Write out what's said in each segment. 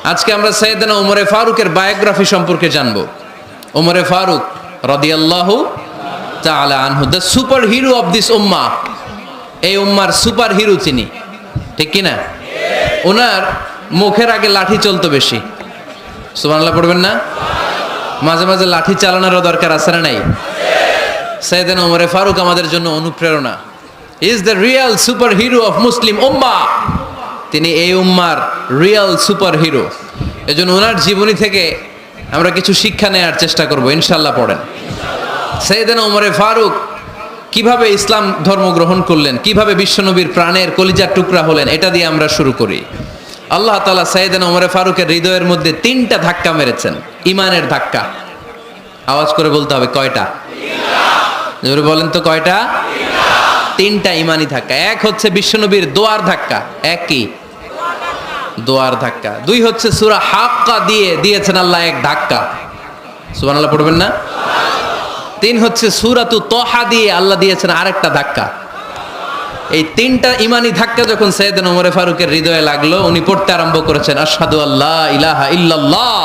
আজকে আমরা সাইয়েদনা ওমরে ফারুকের বায়োগ্রাফি সম্পর্কে জানব। ওমরে ফারুক রাদিয়াল্লাহু তাআলা আনহু, the super hero of this উম্মাহ। এই উম্মার সুপার হিরো তিনি, ঠিক কিনা? ওনার মুখের আগে লাঠি চলতো বেশি। সুবহানাল্লাহ পড়বেন না? মাঝে মাঝে লাঠি চালানোরও দরকার আছে না নাই? সাইয়েদনা ওমরে ফারুক আমাদের জন্য অনুপ্রেরণা। Is the real super hero of Muslim উম্মাহ। তিনি এই উম্মার রিয়েল সুপার হিরো। এজন্য ওনার জীবনী থেকে আমরা কিছু শিক্ষা নেওয়ার চেষ্টা করব ইনশাআল্লাহ। পড়েন সাইয়েদনা ওমরে ফারুক কিভাবে ইসলাম ধর্ম গ্রহণ করলেন, কিভাবে বিশ্বনবীর প্রাণের কলিজার টুকরা হলেন, এটা দিয়ে আমরা শুরু করি। আল্লাহ তাআলা সাইয়েদনা ওমরে ফারুকের হৃদয়ের মধ্যে 3টা ধাক্কা মেরেছেন, ইমানের ধাক্কা। আওয়াজ করে বলতে হবে কয়টা? জোরে বলেন তো কয়টা? 3টা ইমানি ধাক্কা। এক হচ্ছে বিশ্বনবীর দোয়ার ধাক্কা, এক কি? দোয়ার ধাক্কা। 2 হচ্ছে সূরা হাক্কা দিয়ে দিয়েছেন আল্লাহ এক ধাক্কা, সুবহানাল্লাহ পড়বেন না? 3 হচ্ছে সূরাতু তাহা দিয়ে আল্লাহ দিয়েছেন আরেকটা ধাক্কা। এই 3টা ইমানি ধাক্কা যখন সাইয়েদনা ওমরে ফারুকের হৃদয়ে লাগলো, উনি পড়তে আরম্ভ করেছেন আশহাদু আল্লা ইলাহা ইল্লাল্লাহ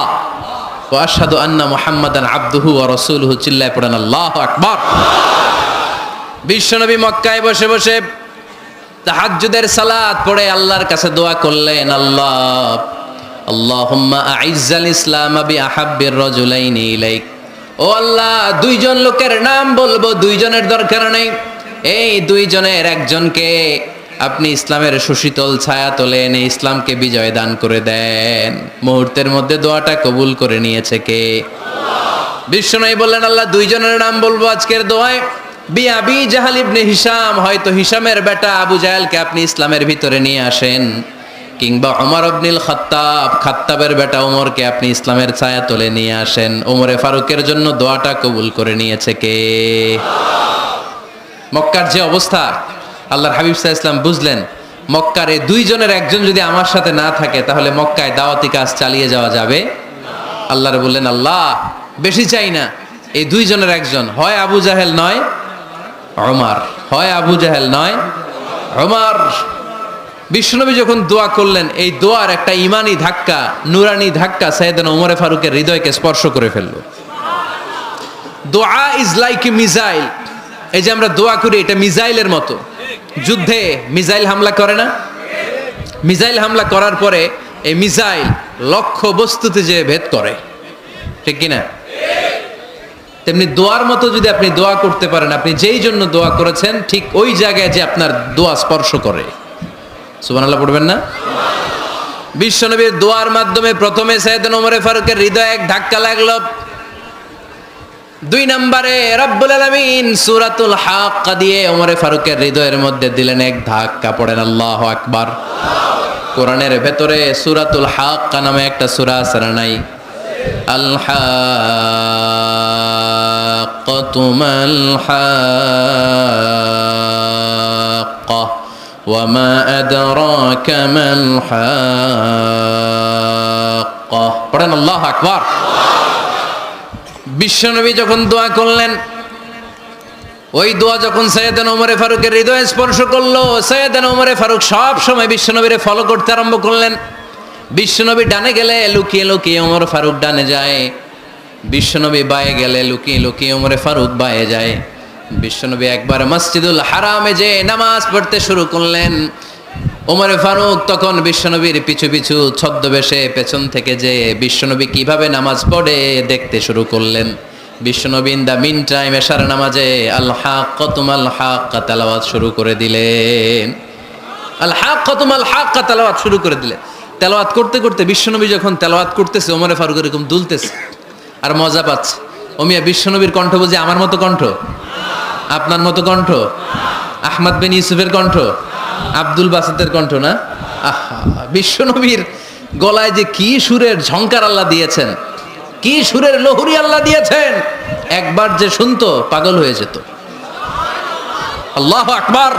ওয়া আশহাদু আন্না মুহাম্মাদান আবদুহু ওয়া রাসূলুহু। চিল্লায় পড়েন আল্লাহু আকবার। বিশ্বনবী মক্কায় বসে বসে তাহাজ্জুদের সালাত পড়ে আল্লাহর কাছে দোয়া করলেন, আল্লাহুম্মা আইজ্জাল ইসলাম বিআহাব্বির রাজুলাইনি ইলাইক। ও আল্লাহ, 2 জন লোকের নাম বলবো, 2 জনের দরকার নেই। এই 2 জনের একজনকে আপনি ইসলামের সুশীতল ছায়া তোলে এনে ইসলামকে বিজয় দান করে দেন। মুহূর্তের মধ্যে দোয়াটা কবুল করে নিয়েছে কে? বিশ্বনবী বললেন, আল্লাহ 2 জনের নাম বলবো আজকের দোয়ায়। আবি জাহাল ইবনে হিশাম, হয়তো হিশামের বেটা আবু জাহেলকে আপনি ইসলামের ভিতরে নিয়ে আসেন, কিংবা ওমর ইবনুল খাত্তাব, খাত্তাবের বেটা ওমরকে আপনি ইসলামের ছায়া তোলে নিয়ে আসেন। ওমরে ফারুকের জন্য দোয়াটা কবুল করে নিয়েছে কে? মক্কার যে অবস্থা, আল্লাহর হাবিব সাল্লাল্লাহু আলাইহি ওয়াসাল্লাম বুঝলেন মক্কার এই 2 জনের একজন যদি আমার সাথে না থাকে তাহলে মক্কায় দাওয়াতি কাজ চালিয়ে যাওয়া যাবে। আল্লাহর বললেন, আল্লাহ বেশি চাই না, এই 2 জনের একজন, হয় আবু জাহেল নয় ওমর, হয় আবু জাহেল নয় ওমর। বিশ্বনবী যখন দোয়া করলেন, এই দোয়ার একটা ইমানি ধাক্কা, নুরানি ধাক্কা সাইয়েদনা ওমরে ফারুকের হৃদয়কে স্পর্শ করে ফেললো। দোয়া ইজ লাইক এ মিসাইল। এই যে আমরা দোয়া করি, এটা মিসাইলের মতো। যুদ্ধে মিসাইল হামলা করে না? মিসাইল হামলা করার পরে এই মিসাইল লক্ষ্য বস্তুতে যে ভেদ করে, ঠিক কিনা? তেমনি দোয়ার মতো যদি আপনি দোয়া করতে পারেন, আপনি যেই জন্য দোয়া করেছেন ঠিক ওই জায়গায় যে আপনার দোয়া স্পর্শ করে। সুবহানাল্লাহ পড়বেন না? বিশ্বনবীর দোয়ার মাধ্যমে প্রথমে সাইয়েদনা ওমরে ফারুকের হৃদয়ে এক ধাক্কা লাগলো। 2 নম্বরে রব্বুল আলামিন সূরাতুল হাক্কা দিয়ে ওমরে ফারুকের হৃদয়ের মধ্যে দিলেন এক ধাক্কা। পড়েন আল্লাহু আকবার। কোরআনের ভেতরে সূরাতুল হাক্কা নামে একটা সূরা আছে না নাই? আল হাক্কাতু মাল হাক্কা ওয়া মা আদরাকা মাল হাক্কা। পড়েন আল্লাহু আকবার। বিশ্বনবী যখন দোয়া করলেন, ওই দোয়া যখন সাইয়েদনা ওমরে ফারুকের হৃদয়ে স্পর্শ করলো, সাইয়েদনা ওমরে ফারুক সব সময় বিশ্বনবীরে ফলো করতে আরম্ভ করলেন। বিশ্বনবী ডানে গেলে লুকিয়ে লুকিয়ে ওমর ফারুক ডানে যায়, বিশ্বনবী বায়ে গেলে লুকিয়ে লুকিয়ে ওমরে ফারুক বায়ে যায়। বিশ্বনবী একবার মসজিদুল হারামে যে নামাজ পড়তে শুরু করলেন, ওমরে ফারুক তখন বিশ্বনবীর পিছু পিছু ছদ্মবেশে পেছন থেকে যে বিশ্বনবী কিভাবে নামাজ পড়ে দেখতে শুরু করলেন। বিশ্বনবী ইন দা মিন টাইম এশার নামাজে আল হাক্কাতু মাল হাক্কা তেলাওয়াত শুরু করে দিলেন। আল হাক্কাতু মাল হাক্কা তেলাওয়াত শুরু করে দিলেন। তেলাওয়াত করতে করতে বিশ্বনবী যখন তেলাওয়াত করতেছে, ওমরে ফারুক এরকম দুলতেছে আর মজা পাচ্ছে। ওমিয়া বিশ্বনবীর কণ্ঠ বুঝি আমার মতো কণ্ঠ? আপনার মতো কণ্ঠ? আহমদ বিন ইউসুফের কণ্ঠ? আব্দুল বাসিতের কণ্ঠ না? আহা, বিশ্বনবীর গলায় যে কি সুরের ঝংকার আল্লাহ দিয়েছেন, কি সুরের লহরি আল্লাহ দিয়েছেন, একবার যে শুনতো পাগল হয়ে যেত। আল্লাহু আকবার।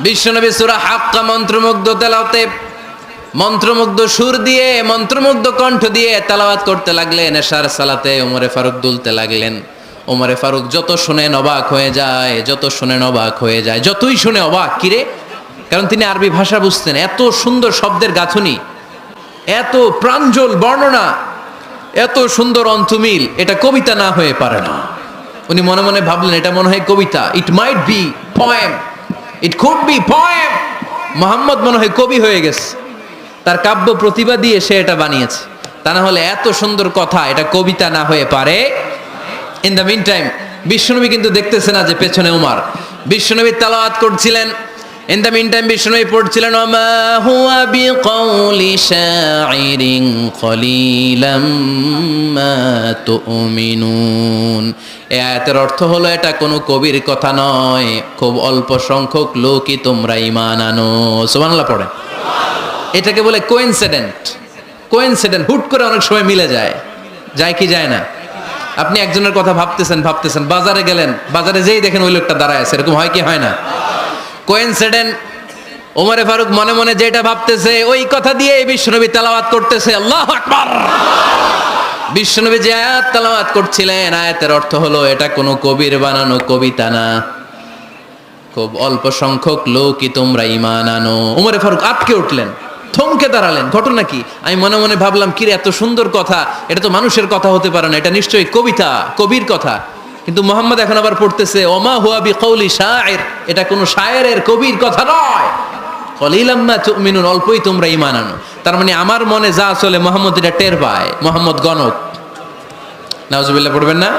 বিশ্বনবী সূরা হাক্কা মন্ত্রমুগ্ধ তেলাওয়াতে, মন্ত্রমুগ্ধ সুর দিয়ে, মন্ত্রমুগ্ধ কণ্ঠ দিয়ে তেলাওয়াত করতে লাগলেন। এশার সালাতে ওমরে ফারুক দুলতে লাগলেন। ওমরে ফারুক যত শুনেন অবাক হয়ে যায়, যত শুনেন অবাক হয়ে যায়, যতই শুনে অবাক। কিরে? কারণ তিনি আরবি ভাষা বুঝতেন, এত সুন্দর শব্দের গাঁথুনি। এত প্রাঞ্জল বর্ণনা, এত সুন্দর অন্তমিল, এটা কবিতা না হয়ে পারে না। উনি মনে মনে ভাবলেন এটা মনে হয় কবিতা, it might be poem, it could be poem. Mohammad মনে হয় কবি হয়ে গেছে, তার কাব্য প্রতিভা দিয়ে সে এটা বানিয়েছে। তা না হলে এত সুন্দর কথা এটা কবিতা না হয়ে পারে। ইন দ্য মিন টাইম বিশ্বনবী কিন্তু দেখতেছে না যে পেছনে উমার। বিশ্বনবী তেলাওয়াত করছিলেন, ইন দ্য মিন টাইম বিশ্বনবী পড়ছিলেন ওমা হুয়া বিকাউলি শাইরিন কলিলাম মা তুমিনুন। এই আয়াতের অর্থ হলো এটা কোনো কবির কথা নয়, খুব অল্প সংখ্যক লোকই তোমরা ঈমান আনো। সুবহানাল্লাহ পড়ে। এটাকে বলে কোইন্সিডেন্ট। কোইন্সিডেন্ট, হুট করে অনেক সময় মিলে যায়, যায় কি যায় না? আপনি একজনের কথা ভাবতেছেন ভাবতেছেন, বাজারে গেলেন, বাজারে যেই দেখেন ওই লোকটা দাঁড়ায় আছে, এরকম হয় কি হয় না? কোইন্সিডেন্ট। ওমরে ফারুক মনে মনে যেটা ভাবতেছে ওই কথা দিয়ে বিশ্বনবী তেলাওয়াত করতেছে, আল্লাহু আকবার। বিশ্বনবী যে আয়াত তেলাওয়াত করছিলেন, আয়াতের অর্থ হলো এটা কোনো কবির বানানো কবিতা না, খুব অল্প সংখ্যক লোকই তোমরা ঈমান আনো। ওমরে ফারুক আটকে উঠলেন, থমকে দাঁড়ালেন। ঘটনা কি? আমি মনে মনে ভাবলাম কিরে এত সুন্দর কথা, এটা তো মানুষের কথা হতে পারে না, এটা নিশ্চয়ই কবিতা, কবির কথা। কিন্তু মোহাম্মদ এখন আবার পড়তেছে ওমা হুয়া বিকাউলি শাইর, এটা কোনো শায়েরের কবির কথা নয়। কলিলাম মা তুমিনুন, অল্পই তোমরা ঈমান আনো। তার মানে আমার মনে যা চলে মোহাম্মদ এটা টের পায়। মোহাম্মদ গণক, নাউজুবিল্লাহ পড়বেন না?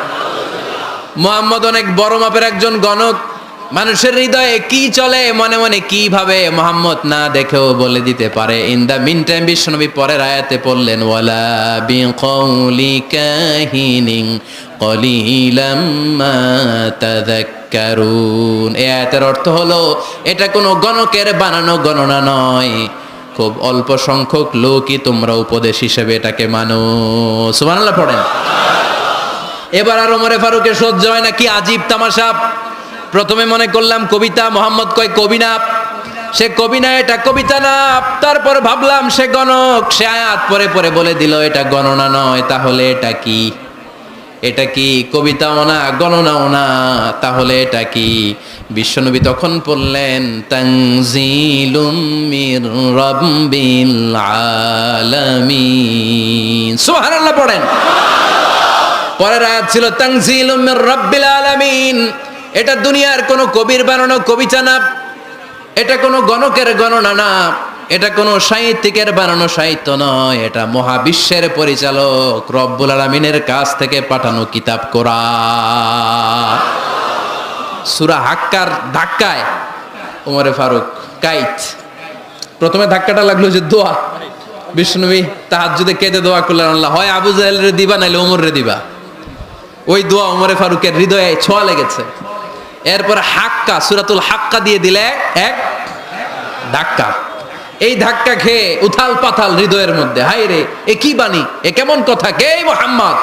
মোহাম্মদ অনেক বড় মাপের একজন গণক। মানুষের হৃদয়ে কি চলে, মনে মনে কি ভাবে, মোহাম্মদ না দেখেও বলে দিতে পারে। ইন দ্য মিন টাইম বিশ্বনবী পরের আয়াতে পড়লেন ওয়ালা বিকাউলি কাহিনিন কলিলাম মা তাযাক্কারুন। এই আয়াতের অর্থ হলো এটা কোনো গণকের বানানো গণনা নয়, খুব অল্প সংখ্যক লোকই তোমরা উপদেশ হিসেবে এটাকে মানো। সুবহানাল্লাহ পড়েন। এবার আর ওমরে ফারুকের সহ্য হয় না, কি আজীব তামাশা। প্রথমে মনে করলাম কবিতা, মোহাম্মদ কয় কবি না, সে কবি না, এটা কবিতা না। তারপর ভাবলাম সে গণক, সে আয়াত পরে পরে বলে দিল এটা গণনা নয়, তাহলে এটা কি? এটা কি কবিতাও না গণনাও না, তাহলে এটা কি? বিশ্বনবী তখন পড়লেন তানজিলুম মির রাব্বিল আলামিন। সুবহানাল্লাহ পড়েন। পরের আয়াত ছিল তানজিলুম মির রাব্বিল আলামিন। এটা দুনিয়ার কোনো কবির বানানো কবিতা না, এটা কোনো গণকের গণনা না, এটা কোনো সাহিত্যিকের বানানো সাহিত্য নয়, এটা মহাবিশ্বের পরিচালক রব্বুল আলামিনের কাছ থেকে পাঠানো কিতাব কোরআন। সূরা হাক্কার ধাক্কায় ওমরে ফারুক কাইত। প্রথমে ধাক্কাটা লাগলো যে দোয়া। বিশ্বনবী তাহাজ্জুদে কেঁদে দোয়া করলেন, আল্লাহ হয় আবু জাহেলরে দিবা নাইলে ওমররে দিবা। ওই দোয়া ওমরে ফারুকের হৃদয়ে ছোঁয়া লেগেছে। এরপর হাক্কা, সূরাতুল হাক্কা দিয়ে দিলে এক ধাক্কা। এই ধাক্কা খেয়ে উথাল পাথাল হৃদয়ের মধ্যে, হায় রে এ কি বাণী, এ কেমন কথা, কে মুহাম্মদ?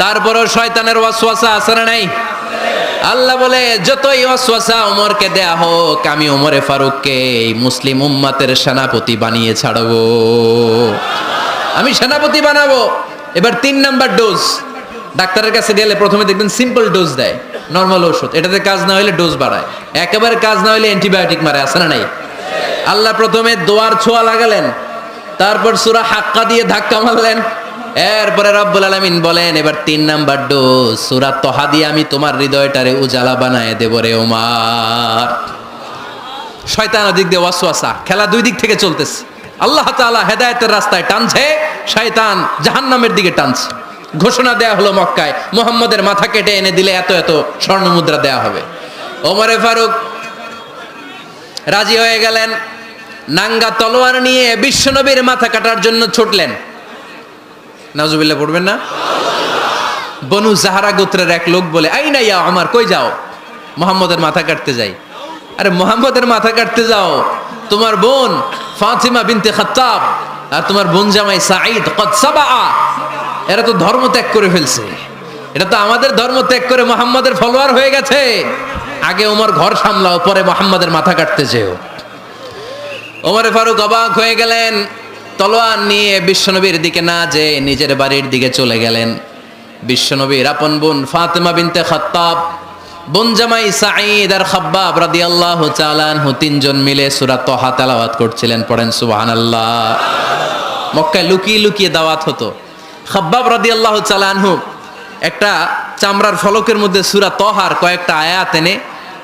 তারপরও শয়তানের ওয়াসওয়াসা আছে না নাই? আল্লাহ বলে যতই ওয়াসওয়াসা ওমরকে দেয়া হোক, আমি ওমরে ফারুককে এই মুসলিম উম্মতের সেনাপতি বানিয়ে ছাড়বো, আমি সেনাপতি বানাবো। এবার 3 নাম্বার ডোজ। ডাক্তারের কাছে গেলে প্রথমে দেখবেন সিম্পল ডোজ দেয়, নরমাল ওষুধ, এটাতে কাজ না হলে ডোজ বাড়ায়, একেবারে কাজ না হলে অ্যান্টিবায়োটিক মারে, আছে না নাই? আল্লাহ প্রথমে দোয়ার ছোঁয়া লাগালেন, তারপর সূরা হাক্কা দিয়ে ধাক্কা মারলেন, এরপরে রব্বুল আলামিন বলেন এবার 3 নাম্বার ডোজ সূরা তহা দিয়ে আমি তোমার হৃদয়টারে উজালা বানায় দেব রে ওমর। শয়তান ওদিক দিয়ে ওয়াসওয়াসা, খেলা দুই দিক থেকে চলতেছে। আল্লাহ তাআলা হেদায়েতের রাস্তায় টানছে, শয়তান জাহান্নামের দিকে টানছে। ঘোষণা দেয়া হলো মক্কায়, মুহাম্মদের মাথা কেটে এনে দিলে এত এত স্বর্ণ মুদ্রা দেয়া হবে। ওমরে ফারুক রাজি হয়ে গেলেন, নাঙ্গা তলোয়ার নিয়ে বিশ্বনবীর মাথা কাটার জন্য ছুটলেন। নাউজুবিল্লাহ পড়বেন না? বনু জাহারা গোত্রের এক লোক বলে, আইনা ইয়া ওমর, কই যাও? মুহাম্মদের মাথা কাটতে যাই। আরে মুহাম্মদের মাথা কাটতে যাও? তোমার বোন ফাতিমা বিনতে খাত্তাব আর তোমার বোন জামাই সাঈদ কদ সাবা, এরা তো ধর্ম ত্যাগ করে ফেলছে, এটা তো আমাদের ধর্ম ত্যাগ করে মুহাম্মদের ফলোয়ার হয়ে গেছে। আগে ওমর ঘর সামলাও, পরে মুহাম্মদের মাথা কাটতে যেও। ওমরে ফারুক অবাক হয়ে গেলেন, তলোয়ার নিয়ে বিশ্বনবীর দিকে না যে নিজের বাড়ির দিকে চলে গেলেন। বিশ্বনবীর আপন বোন ফাতিমা বিনতে খাত্তাব, বোন জামাই সাঈদ আর খাব্বাব রাদিয়াল্লাহু তাআলা আনহু 3 জন মিলে সূরা তহা তেলাওয়াত করছিলেন। পড়েন সুবহানাল্লাহ। মক্কায় লুকিয়ে লুকিয়ে দাওয়াত হতো। খাব্বাব রাদিয়াল্লাহু তাআলা আনহু একটা চামড়ার ফলকের মধ্যে সূরা তহার কয়েকটা আয়াত এনে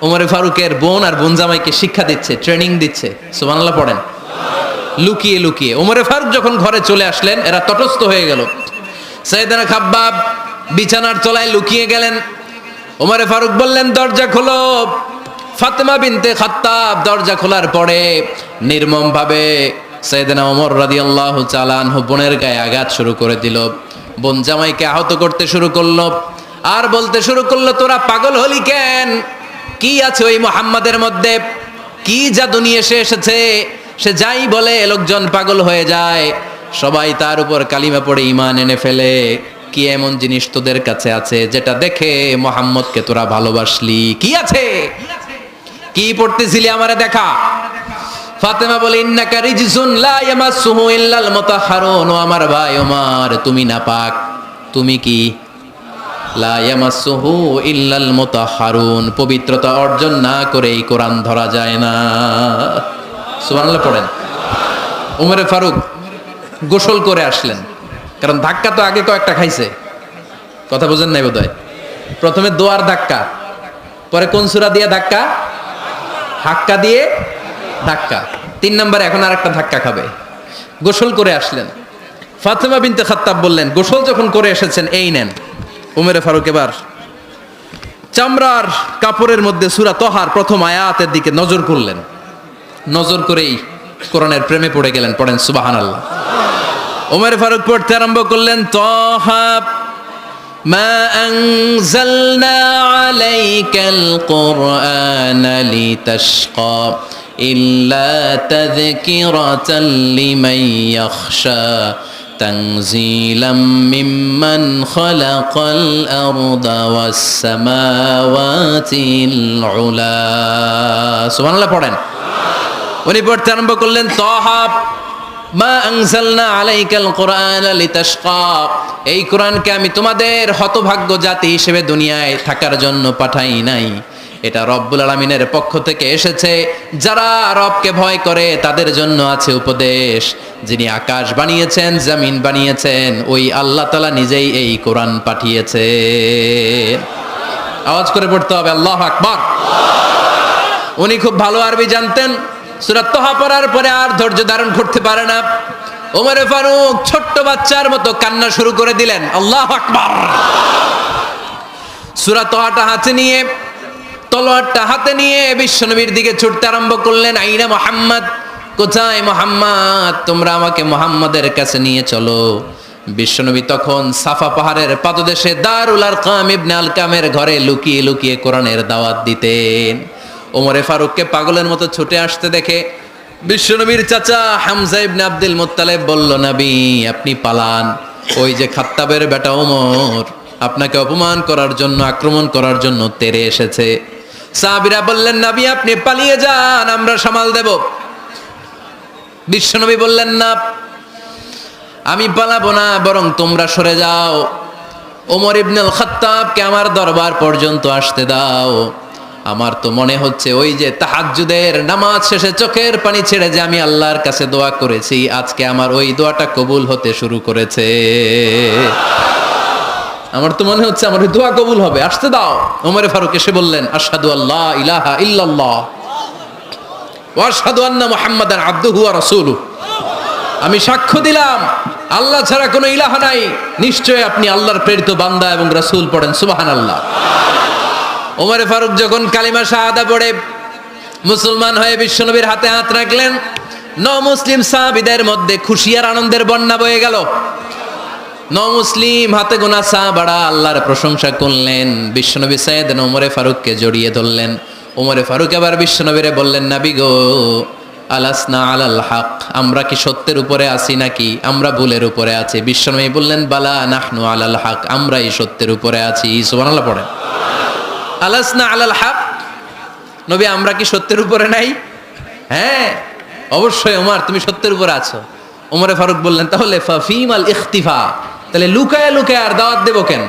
ওমরে ফারুকের বোন আর বোন জামাইকে শিক্ষা দিচ্ছে, ট্রেনিং দিচ্ছে। সুবহানাল্লাহ পড়েন। লুকিয়ে লুকিয়ে ওমরে ফারুক যখন ঘরে চলে আসলেন, এরা তটস্থ হয়ে গেল। সাইয়েদনা খাব্বাব বিছানার তলায় লুকিয়ে গেলেন। ওমরে ফারুক বললেন, দরজা খোলো। ফাতেমা বিনতে খাত্তাব দরজা খোলার পরে নির্মম ভাবে সাইয়েদনা ওমর রাদিয়াল্লাহু তাআলা আনহু বোনের গায়ে আঘাত শুরু করে দিল। বোন জামাইকে আহত করতে শুরু করলো আর বলতে শুরু করলো, তোরা পাগল হলি কেন? কি আছে ওই মুহাম্মাদের মধ্যে? কি জাদু নিয়ে এসেছে? সে যাই বলে লোকজন পাগল হয়ে যায়, সবাই তার উপর কালিমা পড়ে ঈমান এনে ফেলে। কি এমন জিনিস তোদের কাছে আছে যেটা দেখে মুহাম্মদকে তোরা ভালোবাসলি? কি আছে? কি পড়তেছিলি আমারে দেখা। ফাতেমা বলে, ইন্নাকা রিজসুন লা ইয়ামাসসুহু ইল্লাল মুতাহহারুন। ও আমার ভাই ওমর, তুমি নাপাক। তুমি কি? লা ইয়ামাসসুহু ইল্লাল মুতাহহারুন। পবিত্রতা অর্জন না করে এই কোরআন ধরা যায় না। সুবহানাল্লাহ পড়েন। ওমরে ফারুক গোসল করে আসলেন, কারণ ধাক্কা তো আগে কয়েকটা খাইছে। কথা বুঝেন নাই বোধহয়। প্রথমে দোয়ার ধাক্কা, পরে কোন সূরা দিয়ে ধাক্কা? হাক্কা দিয়ে ধাক্কা। 3 নম্বরে এখন আরেকটা ধাক্কা খাবে। গোসল করে আসলেন। ফাতেমা বিনতে খাত্তাব বললেন, গোসল যখন করে এসেছেন, এই নেন। ওমরে ফারুক এবার চামড়ার কাপড়ের মধ্যে সূরা তহার প্রথম আয়াতের দিকে নজর করলেন। নজর করেই কোরআনের প্রেমে পড়ে গেলেন। পড়েন সুবহানাল্লাহ। ওমর ফারুক পড়তে আরম্ভ করলেন, তহা মা আনজালনা আলাইকাল কুরআনা লিতাশকা ইল্লা তাযকিরাতাল লিমান ইয়াখশা তানজিলাম মিম্মান খালাকাল আরদা ওয়াস সামাওয়াতিল উলা। সুবহানাল্লাহ পড়েন। উনি পড়তে আরম্ভ করলেন, তহা মা আনজালনা আলাইকাল কুরআনা লিতাশকা। এই কোরআনকে আমি তোমাদের হতভাগ্য জাতি হিসেবে দুনিয়ায় থাকার জন্য পাঠাই নাই। এটা রব্বুল আলামিনের পক্ষ থেকে এসেছে। যারা রবকে ভয় করে তাদের জন্য আছে উপদেশ। যিনি আকাশ বানিয়েছেন, জমিন বানিয়েছেন, ওই আল্লাহ তাআলা নিজেই এই কোরআন পাঠিয়েছেন। আওয়াজ করে পড়তে হবে, আল্লাহু আকবার। উনি খুব ভালো আরবি জানতেন। সূরা তহা পড়ার পরে আর ধৈর্য ধারণ করতে পারে না। ওমরে ফারুক ছোট্ট বাচ্চার মতো কান্না শুরু করে দিলেন। আল্লাহু আকবার। সূরা তহাটা হাতে নিয়ে, তলোয়ারটা হাতে নিয়ে বিশ্বনবীর দিকে ছুটতে আরম্ভ করলেন। আইনা মুহাম্মদ, কোথায় মুহাম্মদ? তোমরা আমাকে মুহাম্মাদের কাছে নিয়ে চলো। বিশ্বনবী তখন সাফা পাহাড়ের পাদদেশে দারুল আরকাম ইবনে আলকামের ঘরে লুকিয়ে লুকিয়ে কোরআনের দাওয়াত দিতেন। ওমরে ফারুককে পাগলের মতো ছুটে আসতে দেখে বিশ্বনবীর চাচা হামজা ইবনে আব্দুল মুত্তালিব বলল, নবী আপনি পালান। ওই যে খাত্তাবের বেটা ওমর আপনাকে অপমান করার জন্য, আক্রমণ করার জন্য তেরে এসেছে। সাহাবীরা বললেন, নবী আপনি পালিয়ে যান, আমরা সামাল দেব। বিশ্বনবী বললেন, না আমি পালাবো না, বরং তোমরা সরে যাও। ওমর ইবনুল খাত্তাবকে আমার দরবার পর্যন্ত আসতে দাও। আমার তো মনে হচ্ছে ওই যে তাহাজ্জুদের নামাজ শেষে চোখের পানি ছেড়ে যে আমি আল্লাহর কাছে দোয়া করেছি, আজকে আমার ওই দোয়াটা কবুল হতে শুরু করেছে। আমার তো মনে হচ্ছে আমার ওই দোয়া কবুল হবে, আসতে দাও। ওমরে ফারুক এসে বললেন, আশহাদু আল্লা ইলাহা ইল্লাল্লাহ ওয়া আশহাদু আন্না মুহাম্মাদান আবদুহু ওয়া রাসূলুহু। আমি সাক্ষ্য দিলাম আল্লাহ ছাড়া কোনো ইলাহ নাই, নিশ্চয় আপনি আল্লাহর প্রেরিত বান্দা এবং রাসূল। পড়েন সুবহানাল্লাহ। ওমরে ফারুক যখন কালিমা শাহাদা পড়ে মুসলমান হয়ে বিশ্বনবীর হাতে হাত রাখলেন, মুসলিম সাহাবীদের মধ্যে খুশি আর আনন্দের বন্যা বয়ে গেল। মুসলিম হাতে গোনা সাহাবারা আল্লাহর প্রশংসা করলেন। বিশ্বনবী সাইয়েদনা ওমরে ফারুককে জড়িয়ে ধরলেন। ওমরে ফারুক এবার বিশ্বনবীরে বললেন, নবী গো, আলাসনা আলাল হক, আমরা কি সত্যের উপরে আছি নাকি আমরা ভুলের উপরে আছি? বিশ্বনবী বললেন, বালা নাহনু আলাল হক, আমরাই সত্যের উপরে আছি। সুবহানাল্লাহ পড়েন। আলাসনা আলাল হক, নবী আমরা কি সত্যের উপরে নাই? হ্যাঁ অবশ্যই ওমর, তুমি সত্যের উপরে আছো। ওমরে ফারুক বললেন, তাহলে ফাফিমাল ইখতিফা, তাহলে লুকায় লুকায় আর দাওয়াত দেব কেন?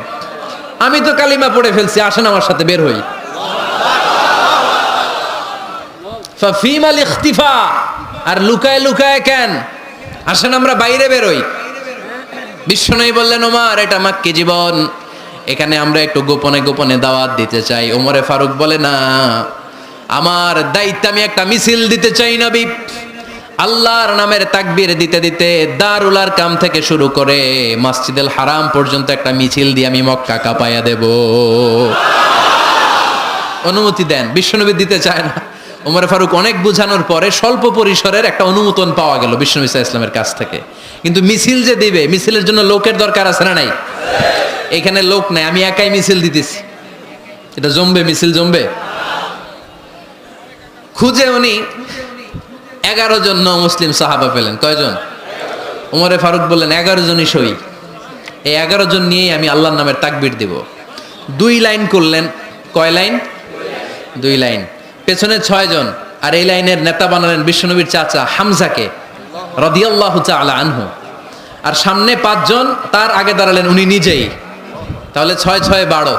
আমি তো কালিমা পড়ে ফেলছি, আসেন আমার সাথে বের হই। ফাফিমাল ইখতিফা, আর লুকায় লুকায় কেন? আসেন আমরা বাইরে বেরোই। বিশ্বনবী বললেন, ওমর এটা মাক্কি জীবন, এখানে আমরা একটু গোপনে গোপনে দাওয়াত দিতে চাই। ওমরে ফারুক বলে, না, আমার দায়িত্ব, আমি একটা মিছিল দিতে চাই নবী। আল্লাহর নামের তাকবীর দিতে দিতে দারুল আরকাম থেকে শুরু করে মসজিদুল হারাম পর্যন্ত একটা মিছিল দিয়ে আমি মক্কা কাঁপাইয়া দেব। অনুমতি দেন। বিশ্বনবী দিতে চায় না। ওমর ফারুক অনেক বুঝানোর পরে স্বল্প পরিসরের একটা অনুমোদন পাওয়া গেল বিশ্বনবী সাল্লাল্লাহু আলাইহি ওয়াসাল্লামের কাছ থেকে। কিন্তু মিছিল যে দিবে, মিছিলের জন্য লোকের দরকার আছে না নাই? এখানে লোক নাই, আমি একাই মিছিল দিতেছি। এটা জমবে, মিছিল জমবে। খুঁজে উনি 11 জন মুসলিম সাহাবা পেলেন। কয়জন? ওমরে ফারুক বললেন 11 জনই সই। এই 11 জন নিয়েই আমি আল্লাহর নামের তাকবীর দিব। 2 লাইন করলেন। কয় লাইন? 2 লাইন। পেছনে 6 জন, আর এই লাইনের নেতা বানালেন বিশ্বনবীর চাচা হামজাকে রাদিয়াল্লাহু তাআলা আনহু। আর সামনে 5 জন, তার আগে দাঁড়ালেন উনি নিজেই। তাহলে 6 6 12।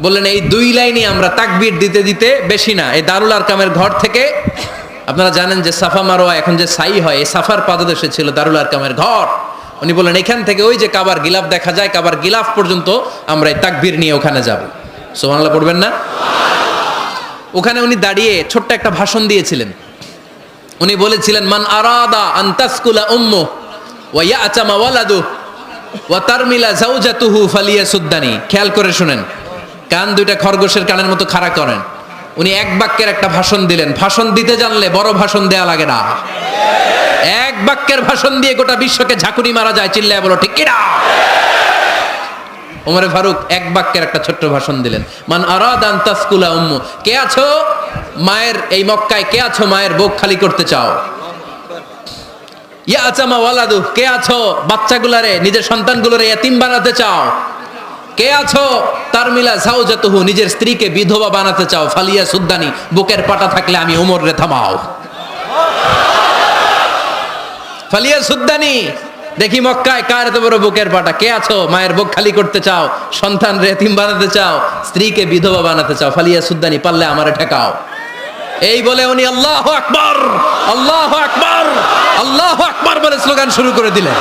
বললেন এই 2 লাইনই আমরা তাকবীর দিতে দিতে, বেশি না, এই দারুল আরকামের ঘর থেকে, আপনারা জানেন যে সাফা মারোয়া এখন যে সাই হয়, এই সাফার পাদদেশে ছিল দারুল আরকামের ঘর। উনি বললেন এখান থেকে ওই যে কাবার গিলাফ দেখা যায়, কাবার গিলাফ পর্যন্ত আমরা এই তাকবীর নিয়ে ওখানে যাব। সুবহানাল্লাহ পড়বেন না? ওখানে উনি দাঁড়িয়ে ছোট্ট একটা ভাষণ দিয়েছিলেন। উনি বলেছিলেন, মান আরাদা আন তাসকুলা উম্মু ওয়া ইয়াতামা ওয়ালাদু ওয়া তারমিলা যাওজাতুহু ফালিয়াসুদ্দানি। খেয়াল করে শুনেন, কান দুইটা খরগোশের কানের মতো খাড়া করেন। উনি এক বাক্যের একটা ভাষণ দিলেন। ভাষণ দিতে জানলে বড় ভাষণ দেয়া লাগে না। এক বাক্যের ভাষণ দিয়ে গোটা বিশ্বকে ঝাঁকুনি মারা যায়। চিল্লায় বলো ঠিক কিনা? ওমরে ফারুক এক বাক্যের একটা ছোট্ট ভাষণ দিলেন। মান আরাদা আন তাসকুলা উম্মু, কে আছো মায়ের এই মক্কায়, কে আছো মায়ের বুক খালি করতে চাও? ইয়াতামা ওয়ালাদু, কে আছো বাচ্চাগুলারে, নিজের সন্তানগুলোরে ইয়াতিম বানাতে চাও? কে আছো তারমিলা যাওজাতুহু, নিজের স্ত্রীকে বিধবা বানাতে চাও? ফালিয়া সুদ্দানি, বুকের পাটা থাকলে আমি ওমর রে থামাও। ফালিয়া সুদ্দানি, দেখি মক্কায় কার এত বড় বুকের পাটা। কে আছো মায়ের বুক খালি করতে চাও, সন্তান রে এতিম বানাতে চাও, স্ত্রীকে বিধবা বানাতে চাও? ফালিয়া সুদ্দানি, পারলে আমারে ঠেকাও। এই বলে উনি আল্লাহু আকবার, আল্লাহু আকবার, আল্লাহু আকবার বলে স্লোগান শুরু করে দিলেন।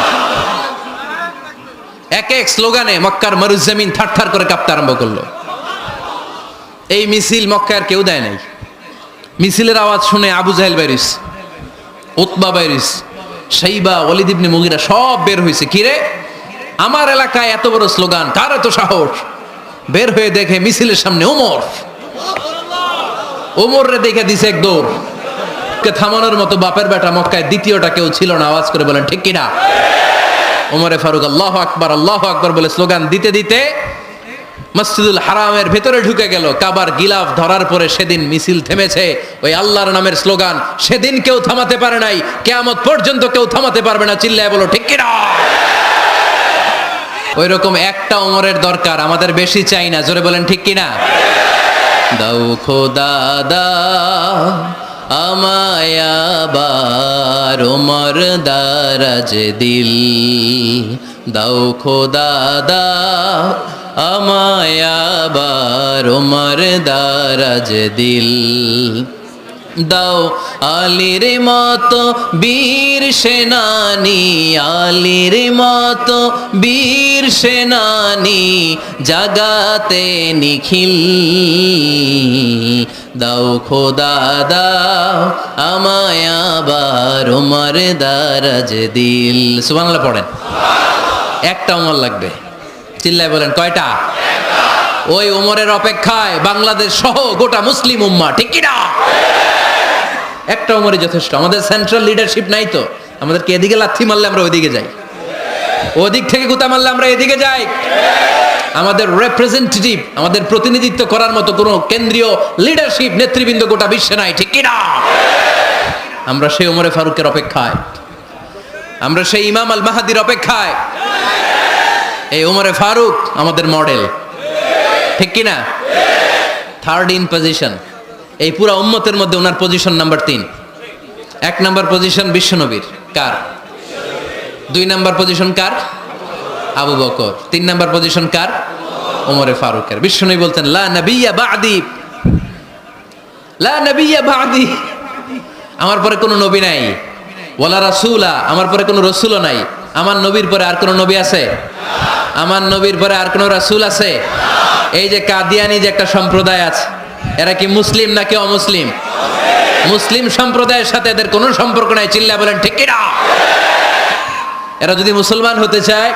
এক এক স্লোগানে মক্কার মরুজমিন থারথার করে কাঁপতে আরম্ভ করলো। এই মিছিল মক্কার কেউ দেয় নাই। মিছিলের আওয়াজ শুনে আবু জাহেল বাইরিস, উতবা বাইরিস, শাইবা, ওয়ালিদ ইবনে মুগিরা সব বের হয়েছে। কিরে, আমার এলাকায় এত বড় স্লোগান, কার এত সাহস? বের হয়ে দেখে মিছিলের সামনে ওমর। ওমর রে দেখে দিছে এক দৌড়। কে থামানোর মতো বাপের বেটা মক্কায় দ্বিতীয়টা কেউ ছিল না। আওয়াজ করে বলেন ঠিক কিনা? ওমরে ফারুক আল্লাহু আকবার, আল্লাহু আকবার বলে স্লোগান দিতে দিতে মসজিদুল হারামের ভেতরে ঢুকে গেল। কাবার গিলাফ ধরার পরে সেদিন মিছিল থেমেছে। ওই আল্লাহর নামের স্লোগান সেদিন কেউ থামাতে পারে নাই, কিয়ামত পর্যন্ত কেউ থামাতে পারবে না। চিল্লায় বলো ঠিক কিনা? ওই রকম একটা ওমরের দরকার, আমাদের বেশি চাই না। জোরে বলেন ঠিক কিনা? দাও খোদা দাও আমায় আবার ওমর দারাজ দিল, দাও খোদা দাও আমায় আবার ওমর দারাজ দিল, দাও আলীর মতো বীর সেনানি, আলীর মতো বীর সেনানি জাগাতে নিখিল, দাও খোদা দাও আমায় আবার ওমর দারাজ দিল। সুবহানাল্লাহ পড়েন। একটা ওমর লাগবে। চিল্লায় বলেন কয়টা? ওই ওমরের অপেক্ষায় বাংলাদেশ সহ গোটা মুসলিম উম্মাহ, ঠিক কিনা? একটা ওমরই যথেষ্ট। আমাদের সেন্ট্রাল লিডারশিপ নাই তো, আমাদেরকে এদিকে লাথি মারলে আমরা ওইদিকে যাই, ওদিক থেকে গুতা মারলে আমরা এদিকে যাই। আমাদের রিপ্রেজেন্টেটিভ, আমাদের প্রতিনিধিত্ব করার মতো কোনো কেন্দ্রীয় লিডারশিপ নেতৃবৃন্দ গোটা বিশ্বে নাই, ঠিক কিনা? আমরা সেই ওমরে ফারুকের অপেক্ষায়, আমরা সেই ইমাম আল মাহাদির অপেক্ষায়। এই ওমরে ফারুক আমাদের মডেল, ঠিক কিনা? থার্ড ইন পজিশন এই পুরা উম্মতের মধ্যে ওনার পজিশন নাম্বার 3। 1 নাম্বার পজিশন বিশ্বনবীর, কার? 2 নাম্বার পজিশন কার? আবু বকর। 3 নাম্বার পজিশন কার? ওমরে ফারুকের। বিশ্বনবী বলতেন লা নবিয়্যা বা'দি, লা নবিয়্যা বা'দি, আমার পরে কোনো নবী নাই। ওয়ালা রাসূলা, আমার পরে কোনো রাসূলও নাই। আমার নবীর পরে আর কোনো নবী আছে? আমার নবীর পরে আর কোনো রাসূল আছে? এই যে কাদিয়ানি যে একটা সম্প্রদায় আছে, এরা কি মুসলিম নাকি অমুসলিম? মুসলিম সম্প্রদায়ের সাথে এদের কোনো সম্পর্ক নাই। চিল্লা বলেন ঠিক কি না? এরা যদি মুসলমান হতে চায়,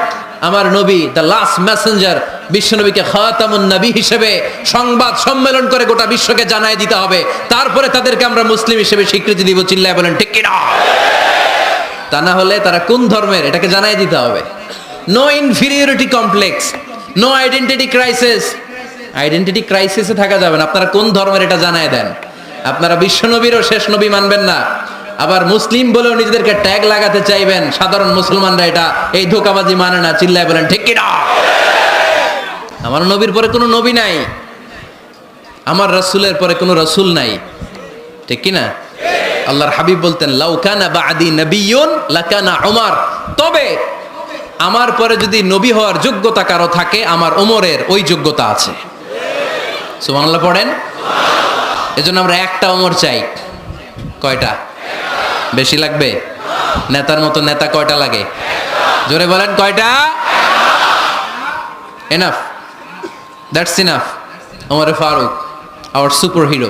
আমার নবী দ্য লাস্ট মেসেঞ্জার, বিশ্বনবীকে খাতামুন নবী হিসেবে সংবাদ সম্মেলন করে গোটা বিশ্বকে জানায় দিতে হবে, তারপরে তাদেরকে আমরা মুসলিম হিসেবে স্বীকৃতি দিব। চিল্লায় বলেন ঠিক কি না? তা না হলে তারা কোন ধর্মের এটাকে জানায় দিতে হবে। No inferiority complex, no identity crisis. Identity ক্রাইসিসে থাকা যাবে না। আপনারা কোন ধর্মের এটা জানায় দেন। আপনারা বিশ্বনবীরও শেষ নবী মানবেন না, আবার মুসলিম বলেও নিজেদেরকে ট্যাগ লাগাতে চাইবেন। সাধারণ মুসলমানরা এটা এই ধোঁকাবাজি মানে না। চিল্লায় বলেন ঠিক কি না? আমার নবীর পরে কোনো নবী নাই, আমার রাসূলের পরে কোনো রাসূল নাই, ঠিক কি না? আল্লাহর হাবিব বলতেন, লাউ কানা বাদি নবিয়্যুন লাকানা উমর, তবে আমার পরে যদি নবী হওয়ার যোগ্যতা কারো থাকে, আমার ওমরের ওই যোগ্যতা আছে। সুবহানাল্লাহ পড়েন। এজন্য আমরা একটা ওমর চাই। কয়টা? বেশি লাগবে? নেতার মতো নেতা কয়টা লাগে? জোরে বলেন কয়টা? Enough, that's enough. Omar Farooq, our super hero.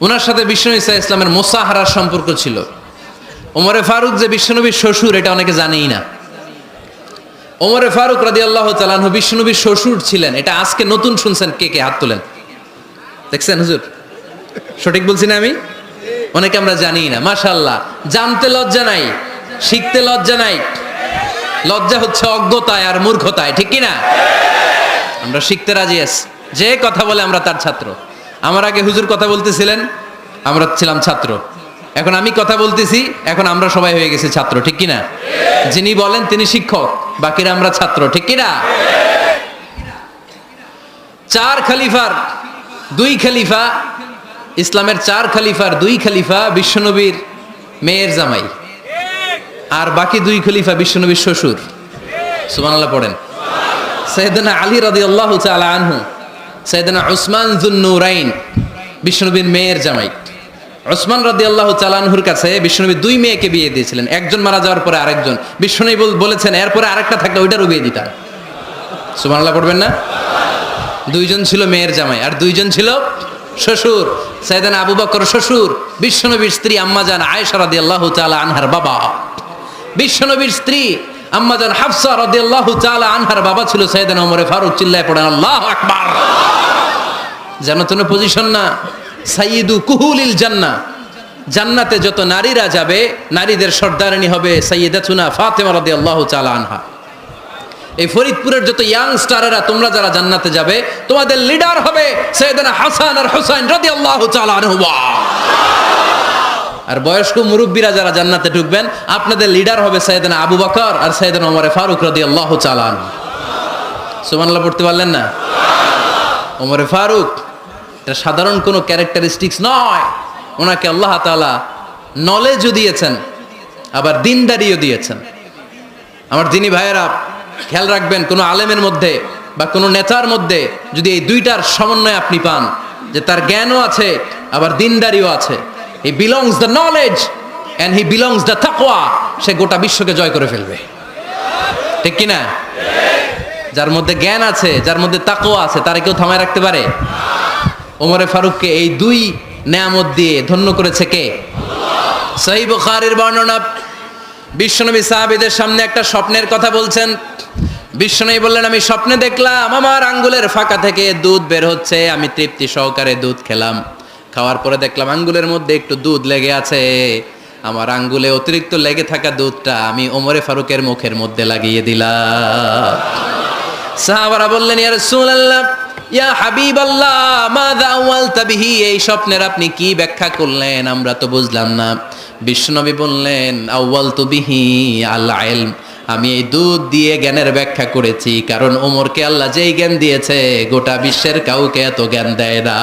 ওনার সাথে বিশ্বনবী সাল্লাল্লাহু আলাইহি ওয়াসাল্লামের মুসাহারার সম্পর্ক ছিল। ওমরে ফারুক যে বিশ্বনবীর শ্বশুর, এটা অনেকে জানেই না। ওমরে ফারুক রাদিয়াল্লাহু তাআলা আনহু বিশ্বনবীর শ্বশুর ছিলেন। এটা আজকে নতুন শুনছেন। কে কে হাত তোলেন? দেখছেন হুজুর? সঠিক বলছি না আমি? অনেকে আমরা জানি না। মাশাআল্লাহ, জানতে লজ্জা নাই, শিখতে লজ্জা নাই। লজ্জা হচ্ছে অজ্ঞতায় আর মূর্খতায়, ঠিক কি না? আমরা শিখতে রাজি আছি। যে কথা বলে আমরা তার ছাত্র। আমার আগে হুজুর কথা বলতেছিলেন, আমরা ছিলাম ছাত্র। এখন আমি কথা বলতেছি, এখন আমরা সবাই হয়ে গেছি ছাত্র, ঠিক কি না? যিনি বলেন তিনি শিক্ষক, বাকিরা আমরা ছাত্র, ঠিক কি না? চার খলিফার দুই খলিফা, ইসলামের চার খলিফার দুই খলিফা বিশ্বনবীর মেয়ের জামাই, আর বাকি দুই খলিফা বিশ্বনবীর শ্বশুর। সুবহানাল্লাহ পড়েন। সাইয়েদনা আলী রাদিয়াল্লাহু তাআলা আনহু, সাইয়েদনা উসমান যুন-নূরাইন বিশ্বনবীর মেয়ের জামাই। উসমান রাদিয়াল্লাহু তাআলা আনহুর কাছে বিশ্বনবী দুই মেয়েকে বিয়ে দিয়েছিলেন। একজন মারা যাওয়ার পরে আরেকজন। বিশ্বনবী বলেছেন, এরপরে আরেকটা থাকলে ওইটারও বিয়ে দিতাম। সুবহানাল্লাহ পড়বেন না? দুইজন ছিল মেয়ের জামাই আর দুইজন ছিল শ্বশুর। সাইয়েদনা আবু বকর শ্বশুর, বিশ্বনবীর স্ত্রী আম্মাজান আয়েশা রাদিয়াল্লাহু তাআলা আনহার বাবা। বিশ্বনবীর স্ত্রী আম্মাজান হাফসা রাদিয়াল্লাহু তাআলা আনহার বাবা ছিল সাইয়েদনা ওমর ফারুক। চিল্লায় পড়েন আল্লাহু আকবার। জানো তো পজিশন না? সাইয়্যিদু কুহুলিল জান্নাহ, জান্নাতে যত নারীরা যাবে, নারীদের সর্দারিনী হবে সাইয়্যিদাতুনা ফাতেমা রাদিয়াল্লাহু তাআলা আনহা। এই ফরিদপুরের যত ইয়াং স্টারেরা, তোমরা যারা জান্নাতে যাবে, তোমাদের লিডার হবে সাইয়েদনা হাসান আর হুসাইন রাদিয়াল্লাহু তাআলা আনহুমা। আর বয়স্ক মুরব্বীরা যারা জান্নাতে ঢুকবেন, আপনাদের লিডার হবে সাইয়েদনা আবু বকর আর সাইয়েদনা ওমর ফারুক রাদিয়াল্লাহু তাআলা আনহু। সুবহানাল্লাহ পড়তে পারলেন না? ওমর ফারুক এটা সাধারণ কোনো ক্যারেক্টারিস্টিক্স নয়। ওনাকে আল্লাহ তাআলা নলেজও দিয়েছেন, আবার দিনদারিও দিয়েছেন। আমার দিনী ভাইয়েরা খেয়াল রাখবেন, কোনো আলেমের মধ্যে বা কোনো নেতার মধ্যে যদি এই দুইটার সমন্বয় আপনি পান, যে তার জ্ঞানও আছে আবার দিনদারিও আছে, he belongs the knowledge and he belongs the তাকওয়া, সে গোটা বিশ্বকে জয় করে ফেলবে, ঠিক কি না? যার মধ্যে জ্ঞান আছে, যার মধ্যে তাকওয়া আছে, তারে কেউ থামায় রাখতে পারে? ওমরে ফারুককে এই দুই নেয়ামত দিয়ে ধন্য করেছে কে? সহিহ বুখারীর বর্ণনা। বিশ্বনবী সাহাবীদের সামনে একটা স্বপ্নের কথা বলছেন। বিশ্বনবী বললেন, আমি স্বপ্নে দেখলাম আমার আঙ্গুলের ফাঁকা থেকে দুধ বের হচ্ছে। আমি তৃপ্তি সহকারে দুধ খেলাম। খাওয়ার পরে দেখলাম আঙ্গুলের মধ্যে একটু দুধ লেগে আছে। আমার আঙ্গুলে অতিরিক্ত লেগে থাকা দুধটা আমি ওমরে ফারুকের মুখের মধ্যে লাগিয়ে দিলাম। সাহাবারা বললেন, ইয়া রাসূলুল্লাহ, ইয়া হাবিবাল্লাহ, মাযা আওয়ালতা বিহি, এই স্বপ্নের আপনি কি ব্যাখ্যা করলেন, আমরা তো বুঝলাম না। বিশ্বনবী বললেন, আওয়ালতু বিহি আল ইলম, আমি এই দুধ দিয়ে জ্ঞানের ব্যাখ্যা করেছি, কারণ ওমরকে আল্লাহ যেই জ্ঞান দিয়েছে গোটা বিশ্বের কাউকে এত জ্ঞান দেয় না।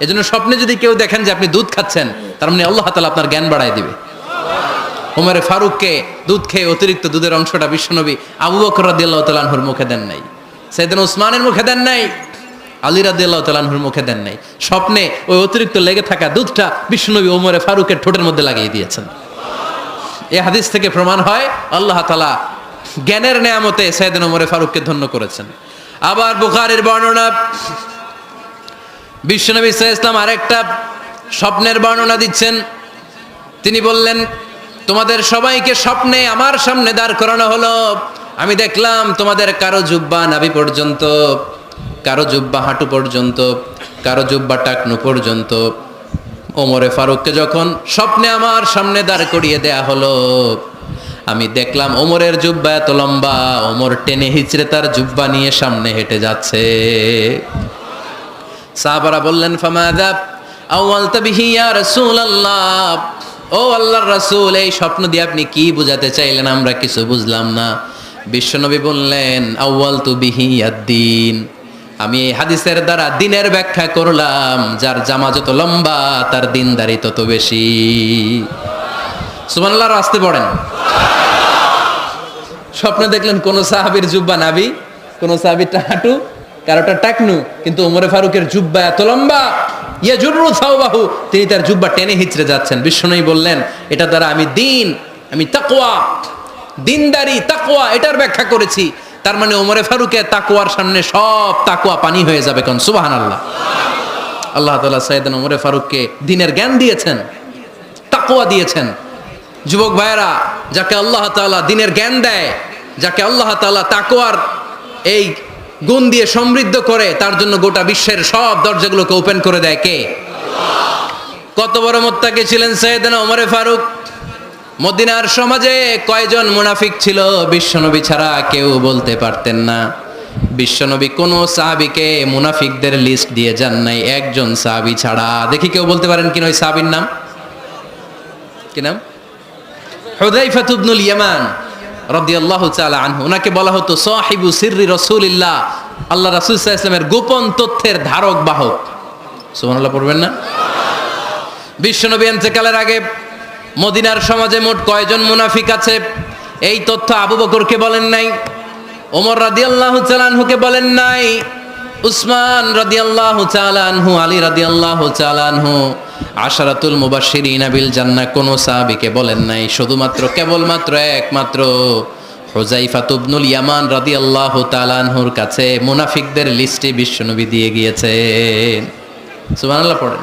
এজন্য স্বপ্নে যদি কেউ দেখেন যে আপনি দুধ খাচ্ছেন, তার মানে আল্লাহ তাআলা আপনার জ্ঞান বাড়ায় দিবে। ওমরে ফারুককে দুধ খেয়ে অতিরিক্ত দুধের অংশটা বিশ্বনবী আবু বকর রাদিয়াল্লাহু তাআলা আনহুর মুখে দেন নাই, সাইয়েদনা উসমানের মুখে দেন নাই। আলী রাদিয়াল্লাহু তাআলা আনহুর মুখে দেন নাই, স্বপ্নে ওই অতিরিক্ত লেগে থাকা দুধটা বিশ্বনবী ওমরে ফারুকের ঠোঁটের মধ্যে লাগিয়ে দিয়েছেন। এই হাদিস থেকে প্রমাণ হয় আল্লাহ তাআলা জ্ঞানের নেয়ামতে সাইয়েদনা ওমরে ফারুককে ধন্য করেছেন। আবার বুখারীর বর্ণনা, বিশ্বনবী সাল্লাল্লাহু আলাইহি ওয়াসাল্লাম আরেকটা স্বপ্নের বর্ণনা দিচ্ছেন। তিনি বললেন, তোমাদের সবাইকে স্বপ্নে আমার সামনে দাঁড় করানো হলো। আমি দেখলাম তোমাদের কারো জুব্বা নাভি পর্যন্ত, কারো জুব্বা হাঁটু পর্যন্ত, কারো জুব্বা টাকনু পর্যন্ত। ওমরে ফারুককে যখন স্বপ্নে আমার সামনে দাঁড় করিয়ে দেয়া হলো, আমি দেখলাম ওমরের জুব্বা এত লম্বা, ওমর টেনে হিচড়ে তার জুব্বা নিয়ে সামনে হেঁটে যাচ্ছে। সাহাবারা বললেন, ফামাযা আওয়ালতা বিহি ইয়া রাসূলুল্লাহ, ও আল্লাহর রাসূল, এই স্বপ্ন দিয়ে আপনি কি বুঝাতে চাইলেন? আমরা কিছু বুঝলাম না। বিশ্বনবী বললেন, আউয়ালতু বিহি আদ-দীন, আমি এই হাদিসের দ্বারা দিনের ব্যাখ্যা করলাম। যার জামা যত লম্বা তার দিনদারি তত বেশি। সুবহানাল্লাহ, আসতে পড়েন। স্বপ্নে দেখলেন কোন সাহাবীর জুব্বা নাভি, কোন সাহাবীরটা হাঁটু, কারোটা টাকনু, কিন্তু ওমরে ফারুকের জুব্বা এত লম্বা, ইয়াজুরু সাওবাহু, তিনি তার জুব্বা টেনে হিচড়ে যাচ্ছেন। বিশ্বনবী বললেন, এটা দ্বারা আমি দিন, আমি তাকওয়া, দিনদারি, তাকওয়া, এটার ব্যাখ্যা করেছি। তার মানে ওমরে ফারুকের তাকওয়ার সামনে সব তাকওয়া পানি হয়ে যাবে। কোন সুবহানাল্লাহ। আল্লাহ তাআলা সাইয়েদনা ওমরে ফারুককে দিনের জ্ঞান দিয়েছেন, তাকওয়া দিয়েছেন। যুবক ভাইয়েরা, যাকে আল্লাহ তাআলা দিনের জ্ঞান দেয়, যাকে আল্লাহ তাআলা তাকওয়ার এই গুণ দিয়ে সমৃদ্ধ করে, তার জন্য গোটা বিশ্বের সব দরজাগুলোকে ওপেন করে দেয় কে? কত বড় মুত্তাকি ছিলেন সাইয়েদনা ওমরে ফারুক। মদিনার সমাজে কয়জন মুনাফিক ছিল বিশ্বনবী ছাড়া কেউ বলতে পারতেন না। বিশ্বনবী কোন সাহাবীকে মুনাফিকদের লিস্ট দিয়ে যান নাই, একজন সাহাবী ছাড়া। দেখি কেউ বলতে পারেন কিনা ওই সাহাবীর নাম? কি নাম? হুযায়ফা ইবনুল ইয়ামান রাদিয়াল্লাহু তাআলা আনহু। ওনাকে বলা হতো সাহিবু সিররি রাসূলিল্লাহ, আল্লাহ রাসূল সাল্লাল্লাহু আলাইহি ওয়াসাল্লামের গোপন তথ্যের ধারক বাহক। সুবহানাল্লাহ পড়বেন না? বিশ্বনবী ইন্তেকালের আগে মদিনার সমাজে মোট কয়জন মুনাফিক আছে, এই তথ্য আবু বকরকে বলেন নাই, ওমর রাদিয়াল্লাহু তাআলা আনহুকে বলেন নাই, উসমান রাদিয়াল্লাহু তাআলা আনহু, আলী রাদিয়াল্লাহু তাআলা আনহু, আশারাতুল মুবাশশিরিনা বিল জান্নাহ কোন সাহাবীকে বলেন নাই। শুধুমাত্র কেবলমাত্র একমাত্র হুযায়ফা ইবনুল ইয়ামান রাদিয়াল্লাহু তাআলা আনহুর কাছে মুনাফিকদের লিস্টে বিশ্বনবী দিয়ে গিয়েছেন। সুবহানাল্লাহ পড়েন।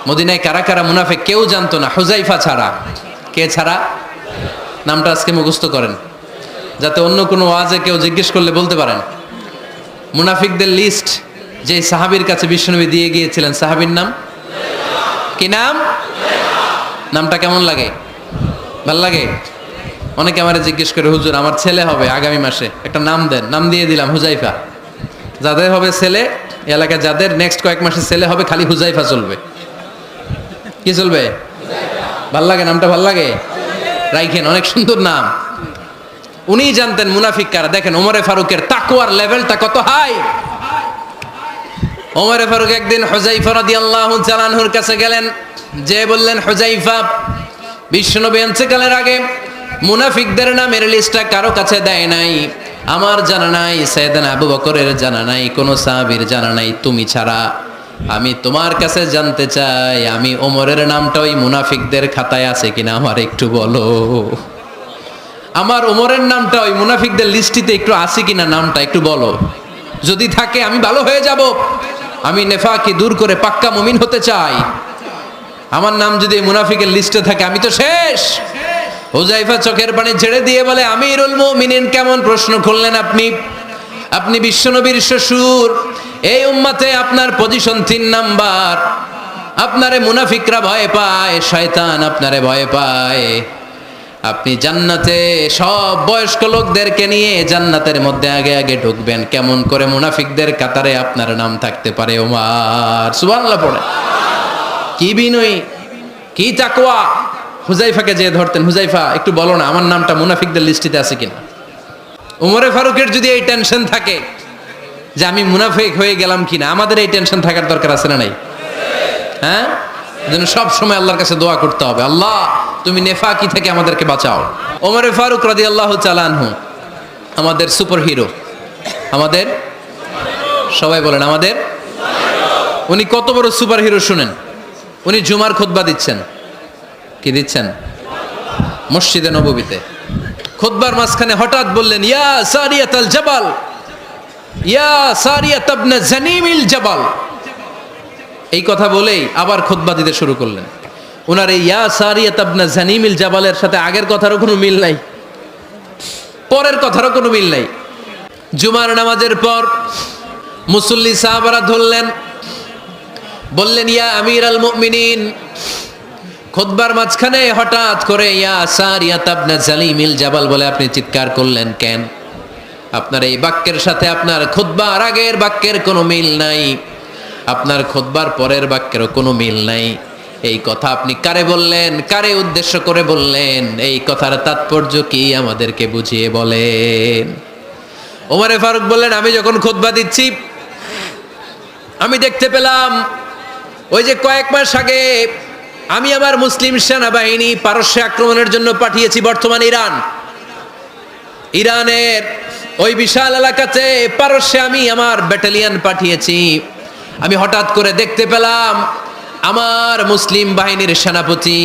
মদিনায় কারা কারা মুনাফিক কেউ জানতো না হুযায়ফা ছাড়া। কে ছাড়া? নামটা আজকে মুখস্থ করেন, যাতে অন্য কোনো ওয়াজে কেউ জিজ্ঞেস করলে বলতে পারেন। মুনাফিকদের লিস্ট যে সাহাবীর কাছে বিশ্বনবী দিয়ে গিয়েছিলেন, সাহাবীর নাম কি? নাম, নামটা কেমন লাগে? ভাল লাগে? অনেকে আমারে জিজ্ঞেস করে, হুজুর আমার ছেলে হবে আগামী মাসে, একটা নাম দেন। নাম দিয়ে দিলাম হুযায়ফা। যাদের হবে ছেলে, এলাকায় যাদের নেক্সট কয়েক মাসে ছেলে হবে, খালি হুযায়ফা চলবে। কি চলবে? ভাল লাগে? নামটা ভাল লাগে? রাইখেন, অনেক সুন্দর নাম। উনি জানতেন মুনাফিক কারা। দেখেন ওমরে ফারুকের তাকওয়ার লেভেলটা কত হাই। ওমরে ফারুক একদিন হুযায়ফা রাদিয়াল্লাহু তাআলা আনহুর কাছে গেলেন, যে বললেন, হুযায়ফা, বিশ্বনবী ইন্তেকালের আগে মুনাফিকদের নামের লিস্টটা কারো কাছে দেয় নাই, আমার জানা নাই, সাইয়েদনা আবু বকরের জানা নাই, কোন সাহাবীর জানা নাই, তুমি ছাড়া। আমি তোমার কাছে জানতে চাই, আমি ওমরের নামটা ওই মুনাফিকদের খাতায় আছে কিনা আমার একটু বলো। আমার ওমরের নামটা ওই মুনাফিকদের লিস্টিতে একটু আছে কিনা, নামটা একটু বলো। যদি থাকে আমি ভালো হয়ে যাব। আমি নেফাকি দূর করে পাক্কা মুমিন হতে চাই। আমার নাম যদি মুনাফিকের লিস্টে থাকে আমি তো শেষ। হুযায়ফা চোখের পানি ছেড়ে দিয়ে বলে, আমিরুল মুমিনিন, কেমন প্রশ্ন করলেন আপনি? আপনি বিশ্বনবীর শ্বশুর, এই উম্মতে আপনার পজিশন 3 নাম্বার। আপনারে মুনাফিকরা ভয় পায়, শয়তান আপনারে ভয় পায়। আপনি জান্নাতে সব বয়স্ক লোকদেরকে নিয়ে জান্নাতের মধ্যে আগে আগে ঢুকবেন, কেমন করে মুনাফিকদের কাতারে আপনার নাম থাকতে পারে ওমর? সুবহানাল্লাহ পড়ে। কি বিনয়ী, কি তাকওয়া। হুযায়ফাকে যে ধরতেন, হুযায়ফা একটু বলো না আমার নামটা মুনাফিকদের লিস্টিতে আছে কিনা। ওমরে ফারুকের যদি এই টেনশন থাকে যে আমি মুনাফিক হয়ে গেলাম কিনা, আমাদের এই টেনশন থাকার দরকার আছে না নাই? হ্যাঁ, যেন সব সময় আল্লাহর কাছে দোয়া করতে হবে, আল্লাহ তুমি নেফাকি থেকে আমাদেরকে বাঁচাও। ওমরে ফারুক রাদিয়াল্লাহু তাআলা আনহু আমাদের সুপার হিরো, আমাদের সবাই বলেন আমাদের। উনি কত বড় সুপার হিরো শুনেন। উনি জুমার খুতবা দিচ্ছেন। কি দিচ্ছেন? মসজিদে নববীতে। খুতবার মাঝখানে হঠাৎ বললেন, ইয়া সারিয়াতাল জাবাল, ইয়া সারিয়াত ইবনে জানিমিল জাবাল। এই কথা বলেই আবার খুতবা দিতে শুরু করলেন। ওনার এই ইয়া সারিয়াত ইবনে জানিমিল জাবালের সাথে আগের কথারও কোনো মিল নাই, পরের কথারও কোনো মিল নাই। জুমার নামাজের পর মুসল্লি সাহাবারা ধরলেন, বললেন, ইয়া আমিরাল মুমিনিন। খুতবার মাঝখানে হঠাৎ করে ইয়া সারিয়াত ইবনে জানিমিল জাবাল বলে আপনি চিৎকার করলেন কেন? আপনার এই বাক্যের সাথে আপনার খুতবার আগের বাক্যের কোনো মিল নাই, আপনার খুতবার পরের বাক্যেরও কোনো মিল নাই। এই কথা আপনি কারে বললেন, কারে উদ্দেশ্য করে বললেন? এই কথার তাৎপর্য কি আমাদেরকে বুঝিয়ে বলেন। ওমরে ফারুক বললেন, আমি যখন খুতবা দিচ্ছি আমি দেখতে পেলাম ওই যে কয়েক মাস আগে আমি আমার মুসলিম সেনাবাহিনী পারস্যে আক্রমণের জন্য পাঠিয়েছি, বর্তমান ইরানের ওই বিশাল এলাকাতে পারস্যে আমি আমার ব্যাটালিয়ন পাঠিয়েছি। আমি হঠাৎ করে দেখতে পেলাম আমার মুসলিম বাহিনীর সেনাপতি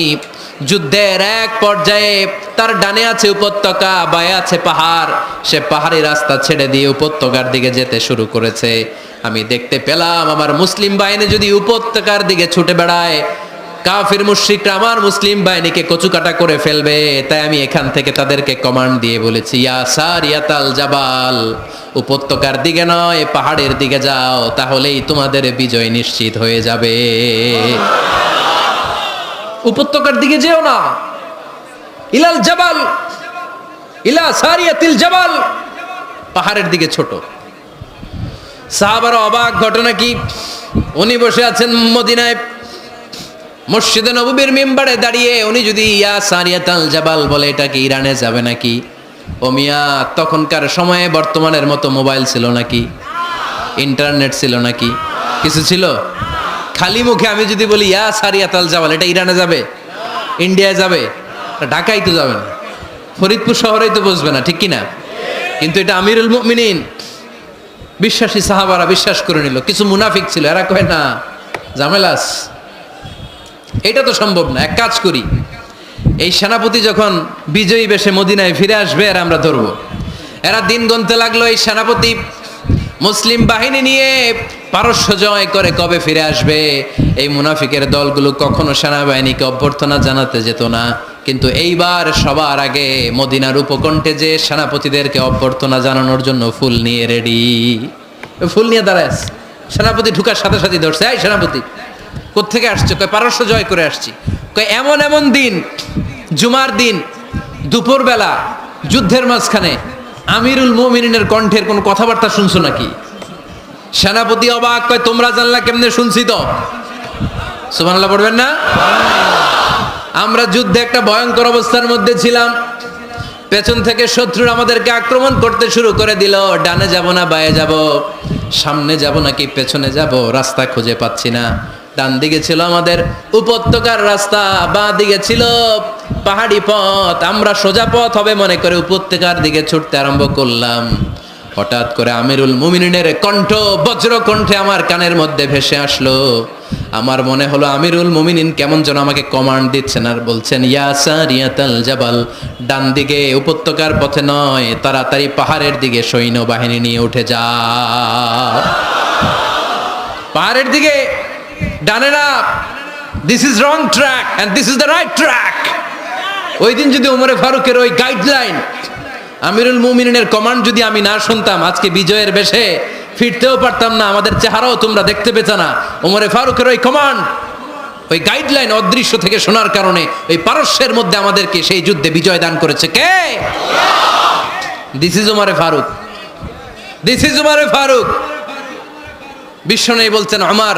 যুদ্ধের এক পর্যায়ে তার ডানে আছে উপত্যকা, বায়ে আছে পাহাড়, সে পাহাড়ি রাস্তা ছেড়ে দিয়ে উপত্যকার দিকে যেতে শুরু করেছে। আমি দেখতে পেলাম আমার মুসলিম বাহিনী যদি উপত্যকার দিকে ছুটে বেড়ায়, কাফির মুশরিকরা আমার মুসলিম বাহিনীকে কচুকাটা করে ফেলবে। তাই আমি এখান থেকে তাদেরকে কমান্ড দিয়ে বলেছি, ইয়া সারিয়াতাল জাবাল, উপত্যকার দিকে নয় পাহাড়ের দিকে যাও, তাহলেই তোমাদের বিজয় নিশ্চিত হয়ে যাবে। উপত্যকার দিকে যেও না, ইলাল জাবাল, ইলা সারিয়াতিল জাবাল, পাহাড়ের দিকে ছোট। সাহাবারা অবাক, ঘটনা কি? উনি বসে আছেন মদিনায় মসজিদে নববীর মিম্বারে দাঁড়িয়ে, উনি যদি ইয়া সারিয়াতাল জাবাল বলে, এটা কি ইরানে যাবে নাকি? ও মিয়া, তখনকার সময়ে বর্তমানের মতো মোবাইল ছিল নাকি? ইন্টারনেট ছিল নাকি? কিছু ছিল? খালি মুখে আমি যদি বলি ইয়া সারিয়াতাল জাবাল, এটা ইরানে যাবে? ইন্ডিয়ায় যাবে? ঢাকায় তো যাবে না, ফরিদপুর শহরেই তো বসবে না, ঠিক কিনা? কিন্তু এটা আমিরুল মুমিনিন বিশ্বাসী সাহাবারা বিশ্বাস করে নিল। কিছু মুনাফিক ছিল, এরা কয় না ঝামেলাস, এটা তো সম্ভব না। এক কাজ করি, এই সেনাপতি যখন বিজয়ী বেশে মদিনায় ফিরে আসবে আর আমরা ধরবো। এরা দিন গুনতে লাগলো, এই সেনাপতি মুসলিম বাহিনী নিয়ে পারস্য জয় করে কবে ফিরে আসবে। এই মুনাফিকের দলগুলো কখনো সেনাবাহিনীকে অভ্যর্থনা জানাতে যেত না, কিন্তু এইবার সবার আগে মদিনার উপকণ্ঠে যে সেনাপতিদেরকে অভ্যর্থনা জানানোর জন্য ফুল নিয়ে রেডি। ফুল নিয়ে দাঁড়ায় আছে। সেনাপতি ঢুকার সাথে সাথে ধরছে, এই সেনাপতি কোত্থেকে আসছে? কয় পারস্য জয় করে আসছি। কয় এমন এমন দিন, জুমার দিন দুপুরবেলা যুদ্ধের মাঝখানে আমিরুল মুমিনিনের কণ্ঠের কোন কথাবার্তা শুনছো নাকি? সেনাপতি অবাক, কয় তোমরা জানলা কেমনে? শুনছি তো। সুবহানাল্লাহ পড়বেন না? আমরা যুদ্ধে একটা ভয়ঙ্কর অবস্থার মধ্যে ছিলাম, পেছন থেকে শত্রুরা আমাদেরকে আক্রমণ করতে শুরু করে দিল। ডানে যাব না বায়ে যাব, সামনে যাব নাকি পেছনে যাব, রাস্তা খুঁজে পাচ্ছি না। ডান দিকে ছিল আমাদের উপত্যকার রাস্তা, বাঁ দিকে ছিল পাহাড়ি পথ। আমরা সোজা পথ হবে মনে করে উপত্যকার দিকে ছুটতে আরম্ভ করলাম। হঠাৎ করে আমিরুল মুমিনিনের কণ্ঠ বজ্র কণ্ঠে আমার কানের মধ্যে ভেসে আসলো। আমার মনে হলো আমিরুল মুমিনিন কেমন যেন আমাকে কমান্ড দিচ্ছেন আর বলছেন, ইয়া সারিয়াতাল জাবাল, ডান দিকে উপত্যকার পথে নয়, তাড়াতাড়ি পাহাড়ের দিকে সৈন্যবাহিনী নিয়ে উঠে যা। পাহাড়ের দিকে, ডানে না। This is wrong track and this is the right track. ওই দিন যদি ওমরে ফারুকের ওই গাইডলাইন, আমিরুল মুমিনিনের কমান্ড যদি আমি না শুনতাম, আজকে বিজয়ের বেশে ফিরতেও পারতাম না, আমাদের চেহারাও তোমরা দেখতে পেতে না। ওমরে ফারুকের ওই কমান্ড, ওই গাইডলাইন অদৃশ্য থেকে শোনার কারণে ওই পারস্যের মধ্যে আমাদেরকে সেই যুদ্ধে বিজয় দান করেছে কে? দিস ইজ ওমরে ফারুক, দিস ইজ ওমরে ফারুক। বিশ্বনবী বলছেন, ওমর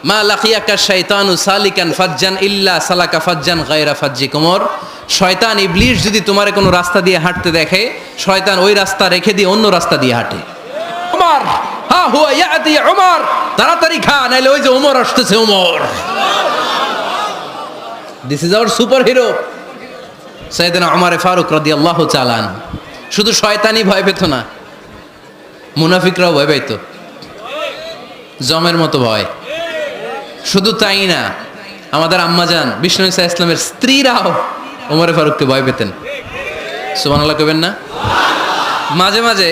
মা লাকিয়াকা শাইতানু সালিকান ফাজ্জান ইল্লা সালাকা ফাজ্জান গায়রা ফাজ্জিক। ওমর, শয়তান ইবলিস যদি তোমার কোনো রাস্তা দিয়ে হাঁটতে দেখে, শয়তান ওই রাস্তা রেখে দিয়ে অন্য রাস্তা দিয়ে হাঁটে। ওমর, হা হুয়া ইয়াতি ওমর, তাড়াতাড়ি খা, নাইলে ওই যে ওমর আসতেছে। Omar, this is our super hero সাইয়েদনা ওমর ফারুক রাদিয়াল্লাহু তাআলা আনহু। শুধু শয়তানই ভয় পেত না, মুনাফিকরাও ভয় পেত। জমের মতো ভয়। শুধু তাই না, আমাদের আম্মাজান বিষ্ণু ইসা ইসলামের স্ত্রীরাও ওমরে ফারুককে ভয় পেতেন। সুবহানাল্লাহ কইবেন না? মাঝে মাঝে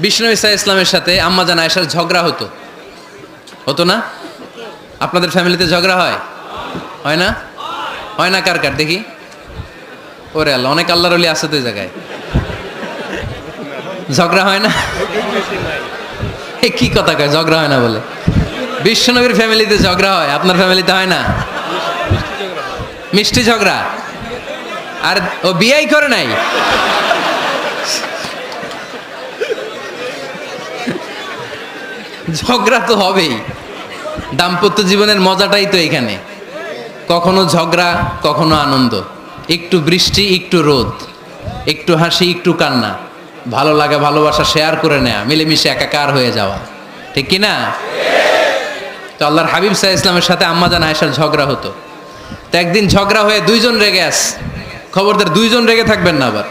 বিষ্ণু ইসা ইসলামের সাথে আম্মাজান আয়েশার ঝগড়া হতো, হতো না? আপনাদের ফ্যামিলিতে ঝগড়া হয়? হয় না? হয় না কার কার দেখি? ওরে আল্লাহ, অনেক আল্লাহর ওলি আছে তো এই জায়গায়। ঝগড়া হয় না? এ কি কথা কয়, ঝগড়া হয় না বলে? বিশ্বনবীর ফ্যামিলিতে ঝগড়া হয়, আপনার ফ্যামিলিতে হয় না? মিষ্টি ঝগড়া। আর ও বিয়েই করে নাই। ঝগড়া তো হবেই, দাম্পত্য জীবনের মজাটাই তো এখানে। কখনো ঝগড়া, কখনো আনন্দ, একটু বৃষ্টি, একটু রোদ, একটু হাসি, একটু কান্না, ভালো লাগা ভালোবাসা শেয়ার করে নেয়া, মিলেমিশে একাকার হয়ে যাওয়া, ঠিক কিনা? তো আল্লাহর হাবিব সাল্লাল্লাহু আলাইহি ইসলামের সাথে আম্মাজান আয়েশার ঝগড়া হতো। তো একদিন ঝগড়া হয়ে দুইজন রেগে আস, খবরদার দুইজন রেগে থাকবেন না, আবার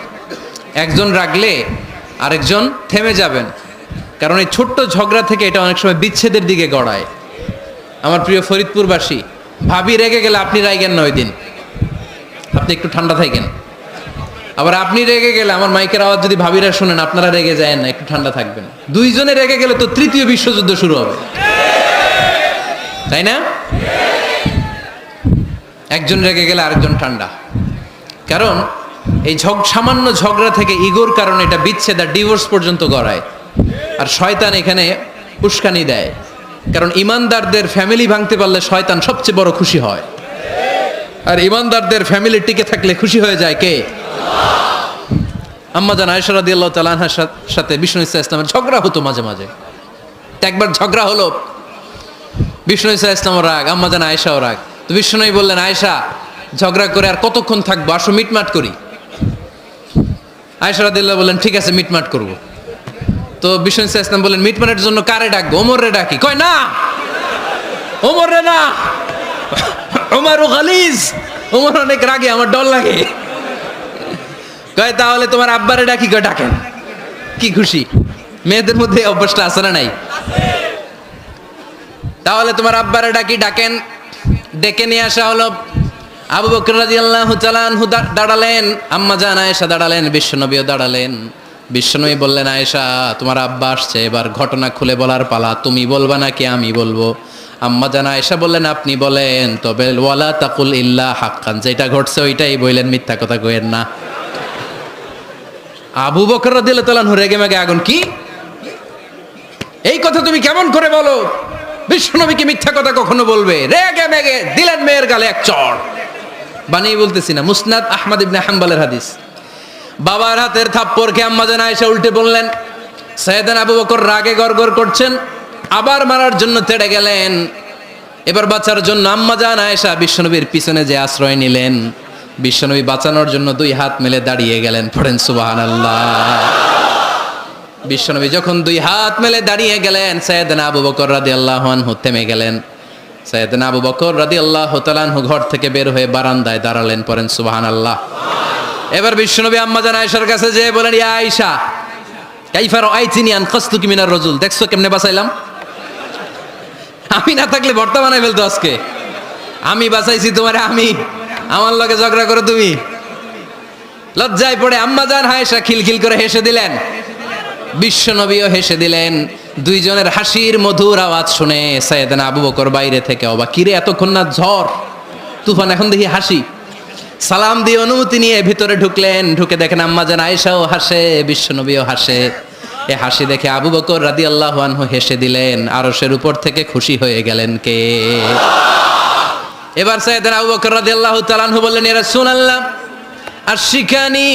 একজন রাগলে আরেকজন থেমে যাবেন, কারণ এই ছোট্ট ঝগড়া থেকে এটা অনেক সময় বিচ্ছেদের দিকে গড়ায়। আমার প্রিয় ফরিদপুরবাসী, ভাবি রেগে গেলে আপনি রাইগেন না, ওই দিন আপনি একটু ঠান্ডা থাকেন। আবার আপনি রেগে গেলে, আমার মাইকের আওয়াজ যদি ভাবিরা শুনেন, আপনারা রেগে যায় না, একটু ঠান্ডা থাকবেন। দুইজনে রেগে গেলে তো তৃতীয় বিশ্বযুদ্ধ শুরু হবে, তাই না? একজন রেগে গেলে আরেকজন ঠান্ডা, কারণ এই সামান্য ঝগড়া থেকে ইগোর কারণে এটা বিচ্ছেদ আর ডিভোর্স পর্যন্ত গড়ায়। আর শয়তান এখানে উস্কানি দেয়, কারণ ইমানদারদের ফ্যামিলি ভাঙতে পারলে শয়তান সবচেয়ে বড় খুশি হয়, আর ইমানদারদের ফ্যামিলি টিকে থাকলে খুশি হয়ে যায় কে? আম্মাজান আয়েশা রাদিয়াল্লাহু তাআলা আনহার সাথে বিষ্ণু ইসা ইসলামের ঝগড়া হতো মাঝে মাঝে। একবার ঝগড়া হলো, বিষ্ণু ইসা ইসলামও রাগ, আম্মাজান আয়েশাও রাগ। তো বিষ্ণুই বললেন, আয়েশা ঝগড়া করে আর কতক্ষণ থাকবো, আসো মিটমাট করি। আয়েশা রাদিয়াল্লাহু বললেন, ঠিক আছে মিটমাট করব। তো বিষ্ণু ইসা ইসলাম বললেন, মিটমাটের জন্য কারে ডাকবো? ওমর রে ডাকি। কয় না, ওমর রে না, ওমর ও গালিজ, ওমর অনেক রাগে, আমার ডর লাগে। কয় তাহলে তোমার আব্বারে ডাকি। কয় ডাকেন। কি খুশি! মেয়েদের মধ্যে অভ্যাসটা আছে না নাই? তাহলে তোমার আব্বারে ডাকি, ডাকেন। ডেকে নিয়ে আসা হলো। আবু বকর রাদিয়াল্লাহু তাআলা আনহু দাঁড়ালেন, আম্মাজান আয়েশা দাঁড়ালেন, বিশ্বনবীও দাঁড়ালেন। বিশ্বনবী বললেন, আয়েশা তোমার আব্বা আসছে, এবার ঘটনা খুলে বলার পালা, তুমি বলবা নাকি আমি বলবো? আম্মাজান আয়েশা বললেন, আপনি বলেন, তবে ওয়ালা তাকুল ইল্লা হাক্কান, যেটা ঘটছে ওইটাই বললেন, মিথ্যা কথা কইেন না। আবু বকর রাদিয়াল্লাহু তাআলা আনহু রেগে মেগে আগুন। কি এই কথা তুমি কেমন করে বলো? বিশ্বনবীকে মিথ্যা কথা কখনো বলবে? রেগে মেগে দিলেন মেয়ের গালে এক চড়। বানিয়ে বলতেছি না, মুসনাদ আহমদ ইবনে হাম্বলের হাদিস। বাবার হাতের থাপ্পড়কে আম্মাজান আয়েশা উল্টে বললেন। সাইয়েদনা আবু বকর রাগে গড়গড় করছেন, আবার মারার জন্য তেড়ে গেলেন। এবার বাঁচার জন্য আম্মাজান আয়েশা বিশ্বনবীর পিছনে যে আশ্রয় নিলেন, বিশ্বনবী বাঁচানোর জন্য দুই হাত মেলে দাঁড়িয়ে গেলেন। পড়েন সুবহানাল্লাহ। বিশ্বনবী যখন দুই হাত মেলে দাঁড়িয়ে গেলেন, সাইয়েদনা আবু বকর রাদিয়াল্লাহু আনহু থেমে গেলেন। সাইয়েদনা আবু বকর রাদিয়াল্লাহু তাআলা আনহু ঘর থেকে বের হয়ে বারান্দায় দাঁড়ালেন। পড়েন সুবহানাল্লাহ। এবার বিশ্বনবী আম্মাজান আয়েশার কাছে যেয়ে বলেন, ইয়া আয়েশা কাইফা রাআইতিনি আনকাসতুকি মিনার রাজুল, দেখছো কেমনে বাঁচাইলাম? আমি না থাকলে ভর্তা বানাই ফেলতো আজকে। আমি বাঁচাইছি তোমারে, আমি, আমার লগে ঝগড়া করো তুমি। লজ্জায় পড়ে আম্মাজান আয়েশা খিলখিল করে হেসে দিলেন, বিশ্বনবীও হেসে দিলেন। দুইজনের হাসির মধুর আওয়াজ শুনে সাইয়েদনা আবু বকর বাইরে থেকে অবাক, কিরে এতক্ষণ না ঝড় তুফান, এখন দেখি হাসি। সালাম দিয়ে অনুমতি নিয়ে ভিতরে ঢুকলেন। ঢুকে দেখেন আম্মাজান আয়েশাও হাসে, বিশ্বনবীও হাসে। এ হাসি দেখে আবু বকর রাদিয়াল্লাহু আনহু হেসে দিলেন। আরশের উপর থেকে খুশি হয়ে গেলেন কে? এবার সাইয়েদনা আবু বকর রাদিয়াল্লাহু তাআলা আনহু বললেন, ইয়া রাসূলুল্লাহ আশরিকানি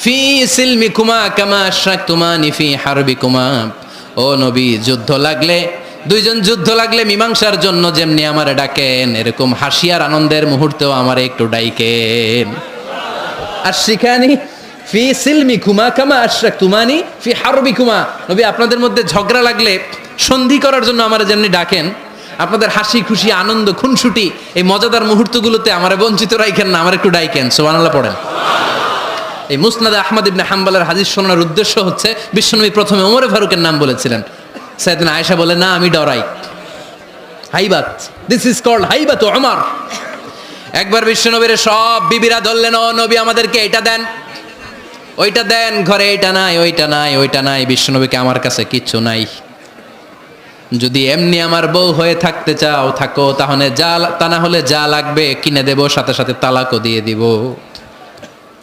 ফি সিলমিকুমা কামা আশরাকতুমানি ফি হারবিকুমা। ও নবী, যুদ্ধ লাগলে, দুইজন যুদ্ধ লাগলে মীমাংসার জন্য যেমনি আমারে ডাকেন, এরকম হাসি আর আনন্দের মুহূর্তেও আমারে একটু ডাইকেন। আশরিকানি ফি সিলমিকুমা কামা আশরাকতুমানি ফি হারবিকুমা। নবী, আপনাদের মধ্যে ঝগড়া লাগলে সন্ধি করার জন্য আমারে যেমনি ডাকেন, আপনাদের হাসি খুশি আনন্দ খুনসুটি এই মজাদার মুহূর্তগুলোতে আমারে বঞ্চিত রাখেন না, আমার একটু ডাইকেন। সুবহানাল্লাহ পড়েন। এই মুসনাদ আহমদ ইবনে হাম্বলের হাদিস শোনার উদ্দেশ্য হচ্ছে, বিশ্বনবী প্রথমে ওমর ফারুকের নাম বলেছিলেন। সাইয়েদনা আয়েশা বলে, না আমি ডরাই। হাইবাত, দিস ইজ কল্ড হাইবাত ওমর। একবার বিশ্বনবীর সব বিবিরা ধরলেন, ও নবী আমাদেরকে এটা দেন, ওইটা দেন, ঘরে এটা নাই, ওইটা নাই, ওইটা নাই। বিশ্বনবীকে, আমার কাছে কিচ্ছু নাই, যদি এমনি আমার বউ হয়ে থাকতে চাও থাকো, তাহলে তা না হলে যা লাগবে কিনে দেব, সাথে সাথে তালাকও দিয়ে দিব।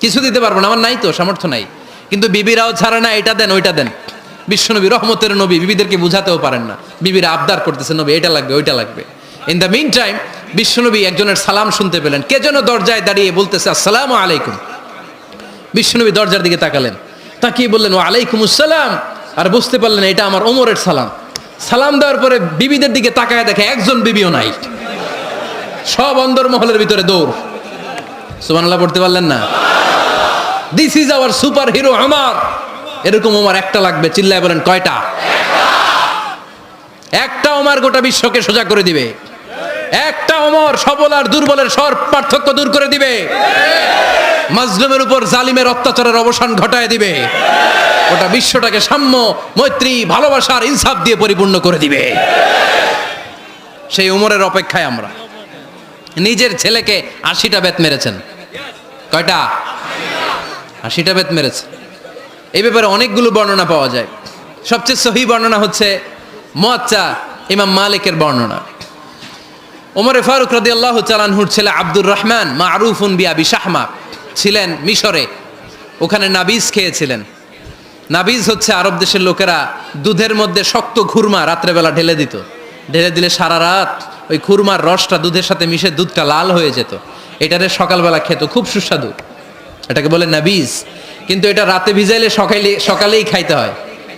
কিছু দিতে পারবো না, আমার নাই তো, সামর্থ্য নাই। কিন্তু বিবিরাও ছাড়ে না, এটা দেন ওইটা দেন। বিশ্বনবী রহমতের নবী, বিবিদেরকে বুঝাতেও পারেন না, বিবিরা আবদার করতেছে, নবী এটা লাগবে ওইটা লাগবে। ইন দ্য মিন টাইম বিশ্বনবী একজনের সালাম শুনতে পেলেন, কে যেন দরজায় দাঁড়িয়ে বলতেছে আসসালামু আলাইকুম। বিশ্বনবী দরজার দিকে তাকালেন, তাকিয়ে বললেন ওয়া আলাইকুম আসসালাম, আর বুঝতে পারলেন এটা আমার ওমরের সালাম। সালাম দেওয়ার পরে বিবিদের দিকে তাকায় দেখে একজন বিবিও নাই, সব অন্দরমহলের ভিতরে দৌড়। সুবহানাল্লাহ পড়তে পারলেন না? This is our super hero Omar. এরকম ওমর একটা লাগবে, চিল্লায় বলেন কয়টা? একটা ওমর গোটা বিশ্বকে সোজা করে দিবে। একটা ওমর সবল আর দুর্বলের সব পার্থক্য দূর করে দিবে। মাজলুমের উপর জালিমের অত্যাচারের অবসান ঘটায় দিবে। গোটা বিশ্বটাকে সাম্য, মৈত্রী, ভালোবাসার ইনসাফ দিয়ে পরিপূর্ণ করে দিবে। সেই ওমরের অপেক্ষায় আমরা। নিজের ছেলেকে 80টা বেত মেরেছেন। কয়টা? 80টা বেত মেরেছে। এই ব্যাপারে অনেকগুলো বর্ণনা পাওয়া যায়। সবচেয়ে সহি বর্ণনা হচ্ছে মুয়াত্তা ইমাম মালিকের বর্ণনা। ওমরে ফারুক রাদিয়াল্লাহু তাআলা আনহুর ছেলে আব্দুর রহমান মারুফুন বিআবি শাহমা ছিলেন মিশরে। ওখানে নাবিজ খেয়েছিলেন। নাবিজ হচ্ছে আরব দেশের লোকেরা দুধের মধ্যে শক্ত খুরমা রাত্রেবেলা ঢেলে দিত। ঢেলে দিলে সারা রাত ওই খুরমার রসটা দুধের সাথে মিশে দুধটা লাল হয়ে যেত। এটারে সকালবেলা খেত, খুব সুস্বাদু। এটাকে বলে নাবিজ। কিন্তু এটা রাতে ভিজাইলে সকালেই খাইতে হয়,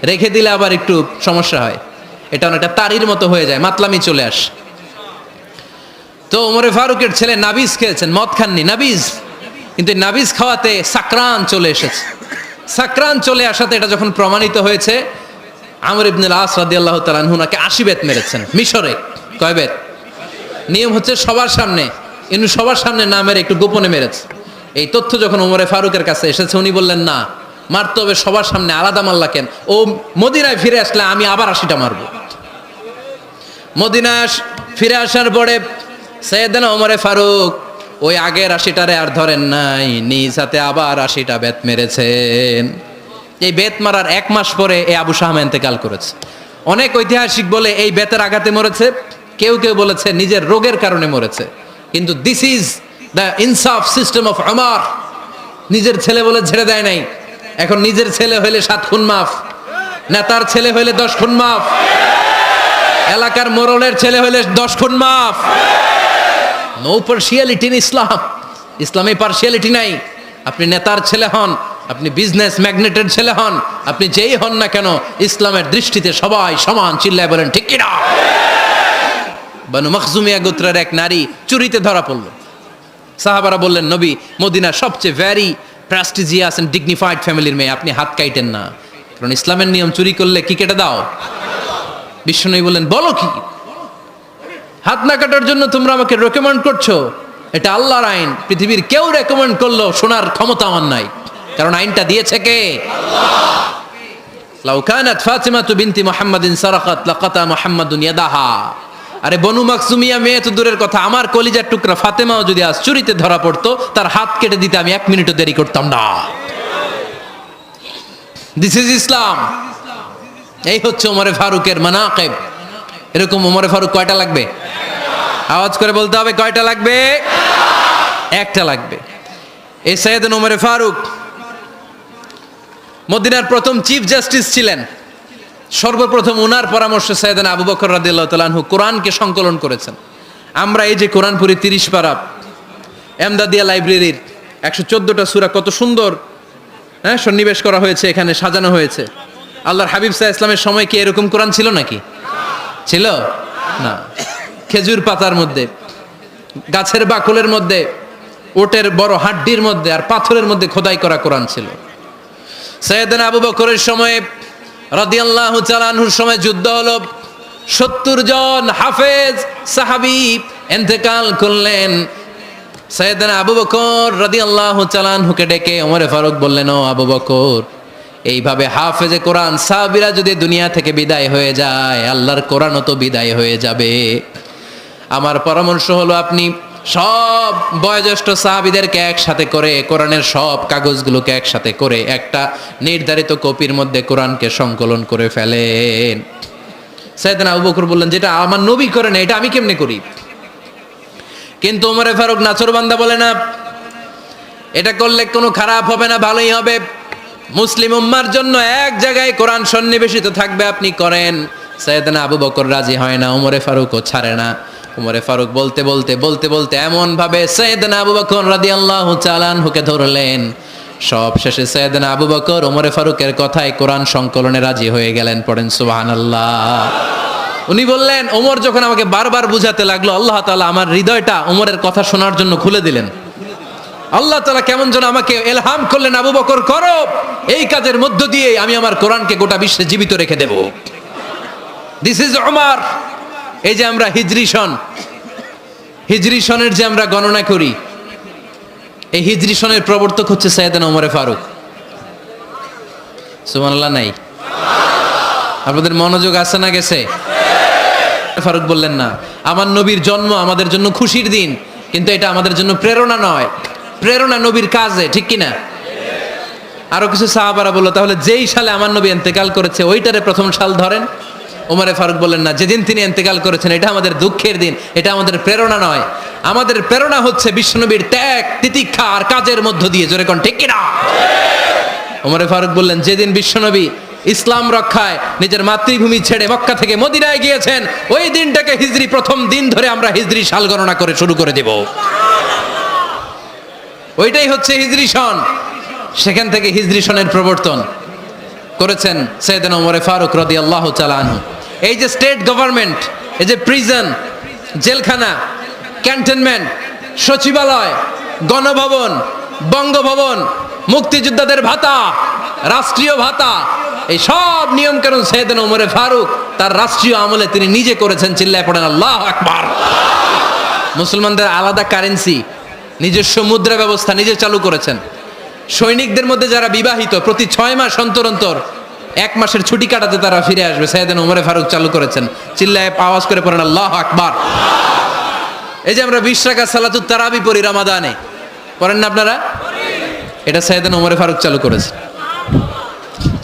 রেখে দিলে আবার একটু সমস্যা হয়। এটা অনেকটা তারির মতো হয়ে যায়, মাতলামি চলে আসে। তো ওমরে ফারুকের ছেলে নাবিজ খেয়েছেন, মদ খাননি, নাবিজ। কিন্তু নাবিজ খাওয়াতে সাকরান চলে এসেছে। সাকরান চলে আসাতে এটা যখন প্রমাণিত হয়েছে, আমর ইবনুল আস রাদিয়াল্লাহু তাআলা আনহু নাকি 80 বেত মেরেছেন মিশরে। কয় বেত? নিয়ম হচ্ছে সবার সামনে, ইনি সবার সামনে না মেরে একটু গোপনে মেরেছে। এই তথ্য যখন ওমরে ফারুকের কাছে এসেছে, উনি বললেন না, মারতে হবে সবার সামনে, আলাদা মাল্লা কেন? ও মদিনায় ফিরে আসলে আমি আবার 80টা মারবো। মদিনায় ফিরে আসার পরে সাইয়েদনা ওমরে ফারুক ওই আগের 80টারে আর ধরেন নাই, নিজ হাতে আবার 80টা বেত মেরেছেন। এই বেত মারার 1 মাস পরে এই আবু শাহমা ইন্তেকাল করেছে। অনেক ঐতিহাসিক বলে এই বেতের আঘাতে মরেছে, কেউ কেউ বলেছে নিজের রোগের কারণে মরেছে। কিন্তু দিস ইজ দ্য ইনসাফ সিস্টেম অফ ওমর। নিজের ছেলে বলে ছেড়ে দেয় নাই। এখন নিজের ছেলে হইলে 7 খুন মাফ, নেতার ছেলে হইলে 10 খুন মাফ, এলাকার মোড়লের ছেলে হইলে 10 খুন মাফ। নো পার্সিয়ালিটি ইন ইসলাম। ইসলামে পার্সিয়ালিটি নাই। আপনি নেতার ছেলে হন, আপনি বিজনেস ম্যাগনেটের ছেলে হন, আপনি যেই হন না কেন, ইসলামের দৃষ্টিতে সবাই সমান। চিল্লায় বলেন ঠিক কিনা? বানু মখজুমিয়া গোত্রের এক নারী চুরিতে ধরা পড়ল। সাহাবারা বললেন, নবী, মদিনার সবচেয়ে ভ্যারি প্রেস্টিজিয়াস এন্ড ডিগনিফাইড ফ্যামিলির মেয়ে, আপনি হাত কাইটেন না, কারণ ইসলামের নিয়ম চুরি করলে কি কেটে দাও? বিশ্বনবী বললেন, বলো কি? হাত না কাটার জন্য তোমরা আমাকে রেকমেন্ড করছো? এটা আল্লাহর আইন। পৃথিবীর কেউ রেকমেন্ড করলো শোনার ক্ষমতা আমার নাই, কারণ আইনটা দিয়েছে কে? আল্লাহ। লাউ কানাত ফাতিমাতু বিনতি মুহাম্মাদিন সারাকাত লাকাতা মুহাম্মাদুন ইয়াদাহা। আরে বনু মাকসুমিয়া মেয়ে তো দূরের কথা, আমার কলিজার টুকরা ফাতেমাও যদি আজ চুরিতে ধরা পড়তো, তার হাত কেটে দিতে আমি 1 মিনিটও দেরি করতাম না। দিস ইজ ইসলাম। এই হচ্ছে ওমরে ফারুকের মানাকিব। এরকম ওমরে ফারুক কয়টা লাগবে? আওয়াজ করে বলতে হবে, কয়টা লাগবে? একটা লাগবে। এই সাইয়েদনা ওমরে ফারুক মদিনার প্রথম চিফ জাস্টিস ছিলেন। সর্বপ্রথম ওনার পরামর্শে সাইয়েদনা আবু বকর রাদিয়াল্লাহু তাআলা আনহু কোরআনকে সংকলন করেছেন। আমরা এই যে কোরআন পড়ি 30 পারা, এমদাদিয়া লাইব্রেরির 114টা সূরা, কত সুন্দর সন্নিবেশ করা হয়েছে, এখানে সাজানো হয়েছে। আল্লাহর হাবিব সাল্লাল্লাহু আলাইহি ওয়াসাল্লামের সময় কি এরকম কোরআন ছিল নাকি? ছিল না। খেজুর পাতার মধ্যে, গাছের বাকলের মধ্যে, ওটের বড় হাড্ডির মধ্যে আর পাথরের মধ্যে খোদাই করা কোরআন ছিল। সাইয়েদনা আবু বকরের সময়ে রাদিয়াল্লাহু তাআলা আনহুর সময় যুদ্ধ হলো, 70 জন হাফেজ সাহাবী ইন্তেকাল করলেন। সাইয়েদনা আবু বকর রাদিয়াল্লাহু তাআলা আনহুকে ডেকে ওমরে ফারুক বললেন, ও আবু বকর, এইভাবে হাফেজে কোরআন সাহাবীরা যদি দুনিয়া থেকে বিদায় হয়ে যায়, আল্লাহর কোরআনও তো বিদায় হয়ে যাবে। আমার পরামর্শ হলো আপনি সব বয়োজ্যেষ্ঠ সাহাবীদেরকে একসাথে করে কোরআনের সব কাগজগুলোকে একসাথে করে একটা নির্ধারিত কপির মধ্যে কোরআনকে সংকলন করে ফেলেন। সাইয়েদনা আবু বকর বললেন, যেটা আমার নবী করে না এটা আমি কেমনে করি? কিন্তু ওমরে ফারুক নাছোড়বান্দা বলে, না, এটা করলে কোনো খারাপ হবে না, ভালোই হবে। মুসলিম উম্মার জন্য এক জায়গায় কোরআন সন্নিবেশিত থাকবে, আপনি করেন। সাইয়েদনা আবু বকর রাজি হয় না, ওমরে ফারুকও ছাড়ে না। ওমরে ফারুক বলতে বলতে বলতে বলতে এমন ভাবে সাইয়েদনা আবু বকর রাদিয়াল্লাহু তাআলা আনহুকে ধরলেন, সব শেষে সাইয়েদনা আবু বকর ওমরে ফারুকের কথায় কোরআন সংকলনে রাজি হয়ে গেলেন। পড়েন সুবহানাল্লাহ। উনি বললেন, ওমর যখন আমাকে বারবার বুঝাতে লাগলো, আল্লাহ তাআলা আমার হৃদয়টা ওমরের কথা শোনার জন্য খুলে দিলেন। আল্লাহ তাআলা কেমন যেন আমাকে ইলহাম করলেন, আবু বকর করো, এই কাজের মধ্য দিয়ে আমি আমার কোরআনকে গোটা বিশ্বে জীবিত রেখে দেব। This is Omar. এই যে আমরা হিজরি সনের যে আমরা গণনা করি, এই হিজরি সনের প্রবর্তক হচ্ছে সাইয়েদনা ওমরে ফারুক। সুবহানাল্লাহ নাই? আপনাদের মনোযোগ আছে না গেছে? ফারুক বললেন, না, আমার নবীর জন্ম আমাদের জন্য খুশির দিন, কিন্তু এটা আমাদের জন্য প্রেরণা নয়। প্রেরণা নবীর কাজে, ঠিক কিনা? আরো কিছু সাহাবারা বলল, তাহলে যেই সালে আমার নবী ইন্তেকাল করেছে ওইটারে প্রথম সাল ধরেন। ওমরে ফারুক বললেন, না, যেদিন তিনি ইন্তেকাল করেছেন এটা আমাদের দুঃখের দিন, এটা আমাদের প্রেরণা নয়। আমাদের প্রেরণা হচ্ছে বিশ্বনবীর ত্যাগ, তিতিক্ষা আর কাজের মধ্য দিয়ে। জোরে কোন ঠিক কিনা? ওমরে ফারুক বললেন, যেদিন বিশ্বনবী ইসলাম রক্ষায় নিজের মাতৃভূমি ছেড়ে মক্কা থেকে মদিনায় গিয়েছেন, ওই দিনটাকে হিজরি প্রথম দিন ধরে আমরা হিজরি সাল গণনা করে শুরু করে দেব। ওইটাই হচ্ছে হিজরি সন। সেখান থেকে হিজরি সনের প্রবর্তন করেছেন সাইয়েদনা ওমরে ফারুক রাদিয়াল্লাহু তাআলা আনহু। এই যে স্টেট গভর্নমেন্ট, এই যে প্রিজন, জেলখানা, ক্যান্টনমেন্ট, সচিবালয়, গণভবন, বঙ্গভবন, মুক্তিযোদ্ধাদের ভাতা, রাষ্ট্রীয় ভাতা, এই সব নিয়ম কানুন সাইয়েদনা ওমরে ফারুক তার রাষ্ট্রীয় আমলে তিনি নিজে করেছেন। চিল্লায় পড়েন আল্লাহু আকবার। মুসলমানদের আলাদা কারেন্সি, নিজস্ব মুদ্রা ব্যবস্থা নিজে চালু করেছেন। সৈনিকদের মধ্যে যারা বিবাহিত, প্রতি 6 মাস অন্তর অন্তর 1 মাসের ছুটি কাটাতে তারা ফিরে আসবে, সাইয়েদনা ওমরে ফারুক চালু করেছেন। চিল্লায় আওয়াজ করে পড়েন আল্লাহু আকবার। এই যে আমরা 20 রাকাত সালাতুত তারাবি পড়ি রমাদানে, পড়েন না আপনারা? এটা সাইয়েদনা ওমরে ফারুক চালু করেছেন।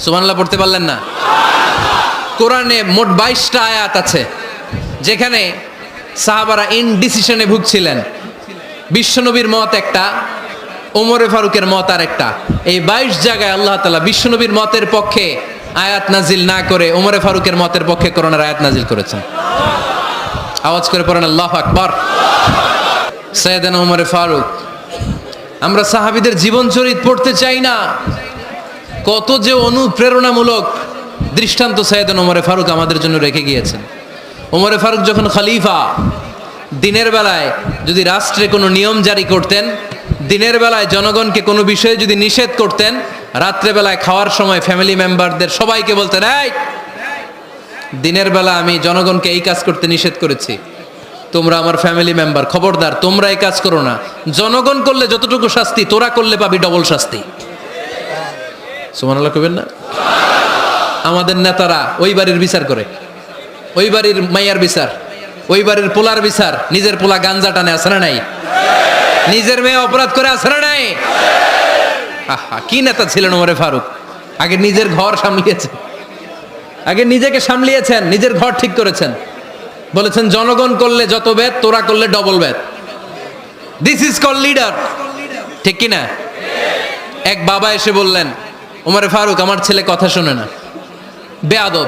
সুবহানাল্লাহ পড়তে পারলেন না? কোরআনে মোট 22টা আয়াত আছে যেখানে সাহাবারা ইনডিসিশনে ভুগছিলেন। বিশ্বনবীর মত একটা, ওমরে ফারুকের মত আর একটা। এই 22 জায়গায় আল্লাহ তাআলা বিশ্বনবীর মতের পক্ষে আয়াত নাজিল না করে ওমরে ফারুকের মতের পক্ষে কোরআনের আয়াত নাজিল করেছেন। আওয়াজ করে পড়েন আল্লাহু আকবার। সাইয়েদনা ওমরে ফারুক। আমরা সাহাবীদের জীবন চরিত পড়তে চাই না, কত যে অনুপ্রেরণামূলক দৃষ্টান্ত সাইয়েদনা ওমরে ফারুক আমাদের জন্য রেখে গিয়েছেন। ওমরে ফারুক যখন খলিফা, দিনের বেলায় যদি রাষ্ট্রে কোনো নিয়ম জারি করতেন, দিনের বেলায় জনগণকে কোনো বিষয়ে যদি নিষেধ করতেন, রাত্রে বেলায় খাওয়ার সময় ফ্যামিলি মেম্বারদের সবাইকে বলতেন, এই দিনের বেলা আমি জনগণকে এই কাজ করতে নিষেধ করেছি, তোমরা আমার ফ্যামিলি মেম্বার, খবরদার তোমরা এই কাজ করো না। জনগণ করলে যতটুকু শাস্তি, তোরা করলে পাবি ডবল শাস্তি। সুবহানাল্লাহ কইবেন না? আমাদের নেতারা ওই বাড়ির বিচার করে, ওই বাড়ির মাইয়ার বিচার, ওই বাড়ির পোলার বিচার, নিজের পোলা গাঞ্জা টানে, আছে না নাই? নিজের মেয়ে অপরাধ করে, আছে না নাই? আহা, কি নেতা ছিলেন ওমরে ফারুক। আগে নিজের ঘর সামলিয়েছেন, আগে নিজেকে সামলিয়েছেন, নিজের ঘর ঠিক করেছেন। বলেছেন জনগণ করলে যত বেদ, তোরা করলে double Veda. This is call leader, ঠিক কি না? এক বাবা এসে বললেন, ওমরে ফারুক আমার ছেলে কথা শোনে না, বেয়াদব।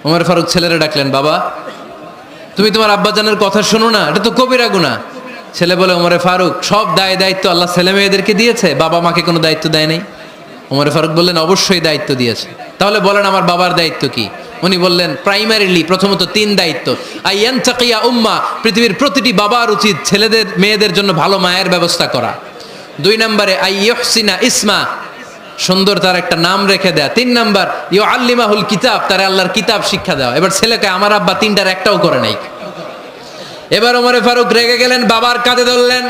ওমরে ফারুক ছেলেরে ডাকলেন, বাবা তুমি তোমার আব্বাজানের কথা শোনো না, এটা তো কবিরা গুনাহ। ছেলে বলে, ওমরে ফারুক সব দায়িত্ব আল্লাহ ছেলে মেয়েদেরকে দিয়েছে, বাবা মাকে কোনো দায়িত্ব দেয় নাই। ওমরে ফারুক বললেন, অবশ্যই দায়িত্ব দিয়েছে। তাহলে বলেন আমার বাবার দায়িত্ব কি? উনি বললেন, প্রাইমারিলি প্রথমত 3 দায়িত্ব। আইয়ানতাকিয়া উম্মা, পৃথিবীর প্রতিটি বাবার উচিত ছেলেদের মেয়েদের জন্য ভালো মায়ের ব্যবস্থা করা। 2 নম্বরে আইয়ুহসিনা ইসমা, সুন্দর তার একটা নাম রেখে দেয়া। 3 নাম্বার ইউআল্লিমাহুল কিতাব, তার আল্লাহর কিতাব শিক্ষা দেওয়া। এবার ছেলেকে আমার আব্বা 3টার একটাও করে নাই। এবার ওমরে ফারুক রেগে গেলেন, বাবার কাঁধে ধরলেন,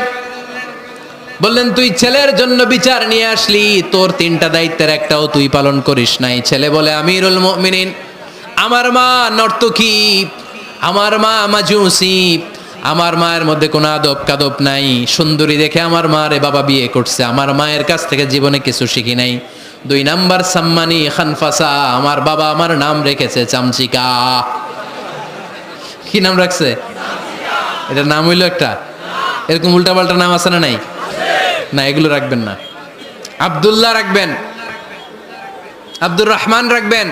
বললেন তুই ছেলের জন্য বিচার নিয়ে আসলি, তোর 3টা দায়িত্বের একটাও তুই পালন করিস নাই। ছেলে বলে আমিরুল মুমিনিন, আমার মা নর্তকী, আমার মা মাজুসি, আমার মায়ের মধ্যে কোনো আদব কাদব নাই, সুন্দরী দেখে আমার মারে বাবা বিয়ে করছে, আমার মায়ের কাছ থেকে জীবনে কিছু শিখি নাই। 2 নাম্বার সাম্মানি খানফাসা, আমার বাবা আমার নাম রেখেছে চামচিকা। কি নাম রাখছে? এটার নাম হইলো একটা, এরকম উল্টাপাল্টা নাম আছে না? নাই না, এগুলো রাখবেন না। আব্দুল্লাহ রাখবেন, আব্দুর রহমান রাখবেন,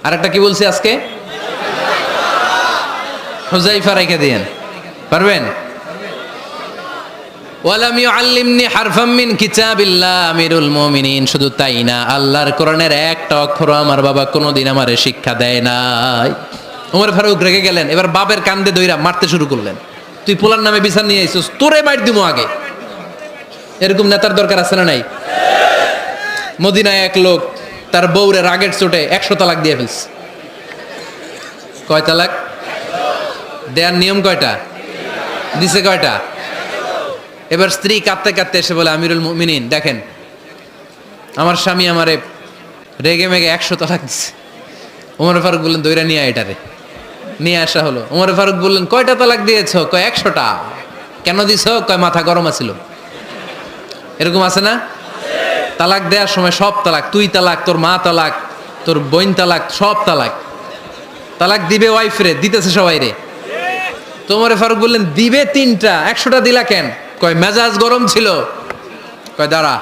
আর একটা কি বলছি আজকে, হুজাইফা রেখে দিয়েন, পারবেন? ওয়ালাম ইউআল্লিমনি হারফাম মিন কিতাবিল্লাহ আমিরুল মুমিনিন, শুধু তাই না, আল্লাহর কোরআনের একটা অক্ষর আমার বাবা কোনোদিন আমারে শিক্ষা দেয় নাই। ওমর ফারুক রেগে গেলেন, এবার বাপের কান্দে দইরা মারতে শুরু করলেন। তুই পোলার নামে বিচার নিয়ে আইছিস, তোরে মার দিমু আগে। এরকম নেতার দরকার আছে না নাই? মদিনায় এক লোক তার বউরে রাগের চোটে 100 তালাক দিয়ে ফেলছে। কয় তালাক দেয়ার নিয়ম? কয়টা দিছে? কয়টা? এবার স্ত্রী কাঁদতে কাঁদতে এসে বলে আমিরুল মুমিনিন দেখেন, আমার স্বামী আমারে রেগে মেগে 100 তালাক দিছে। ওমর ফারুক বললেন দইরা নিয়ে এটারে নিয়ে আসা হলো। ওমর ফারুক বললেন কয়টা তালাক দিয়েছ? কয় 100টা। কেন দিছ? কয় মাথা গরম আছিল। এরকম আছে না? তালাক দেওয়ার সময় সব তালাক, তুই তালাক, তোর মা তালাক, তোর বোন তালাক, সব তালাক। তালাক দিবে ওয়াইফ রে, দিতেছে সবাই রে। তো ওমর ফারুক বললেন দিবে 3টা, 100টা দিলা কেন? কয় মেজাজ গরম ছিল। কয় দাঁড়া,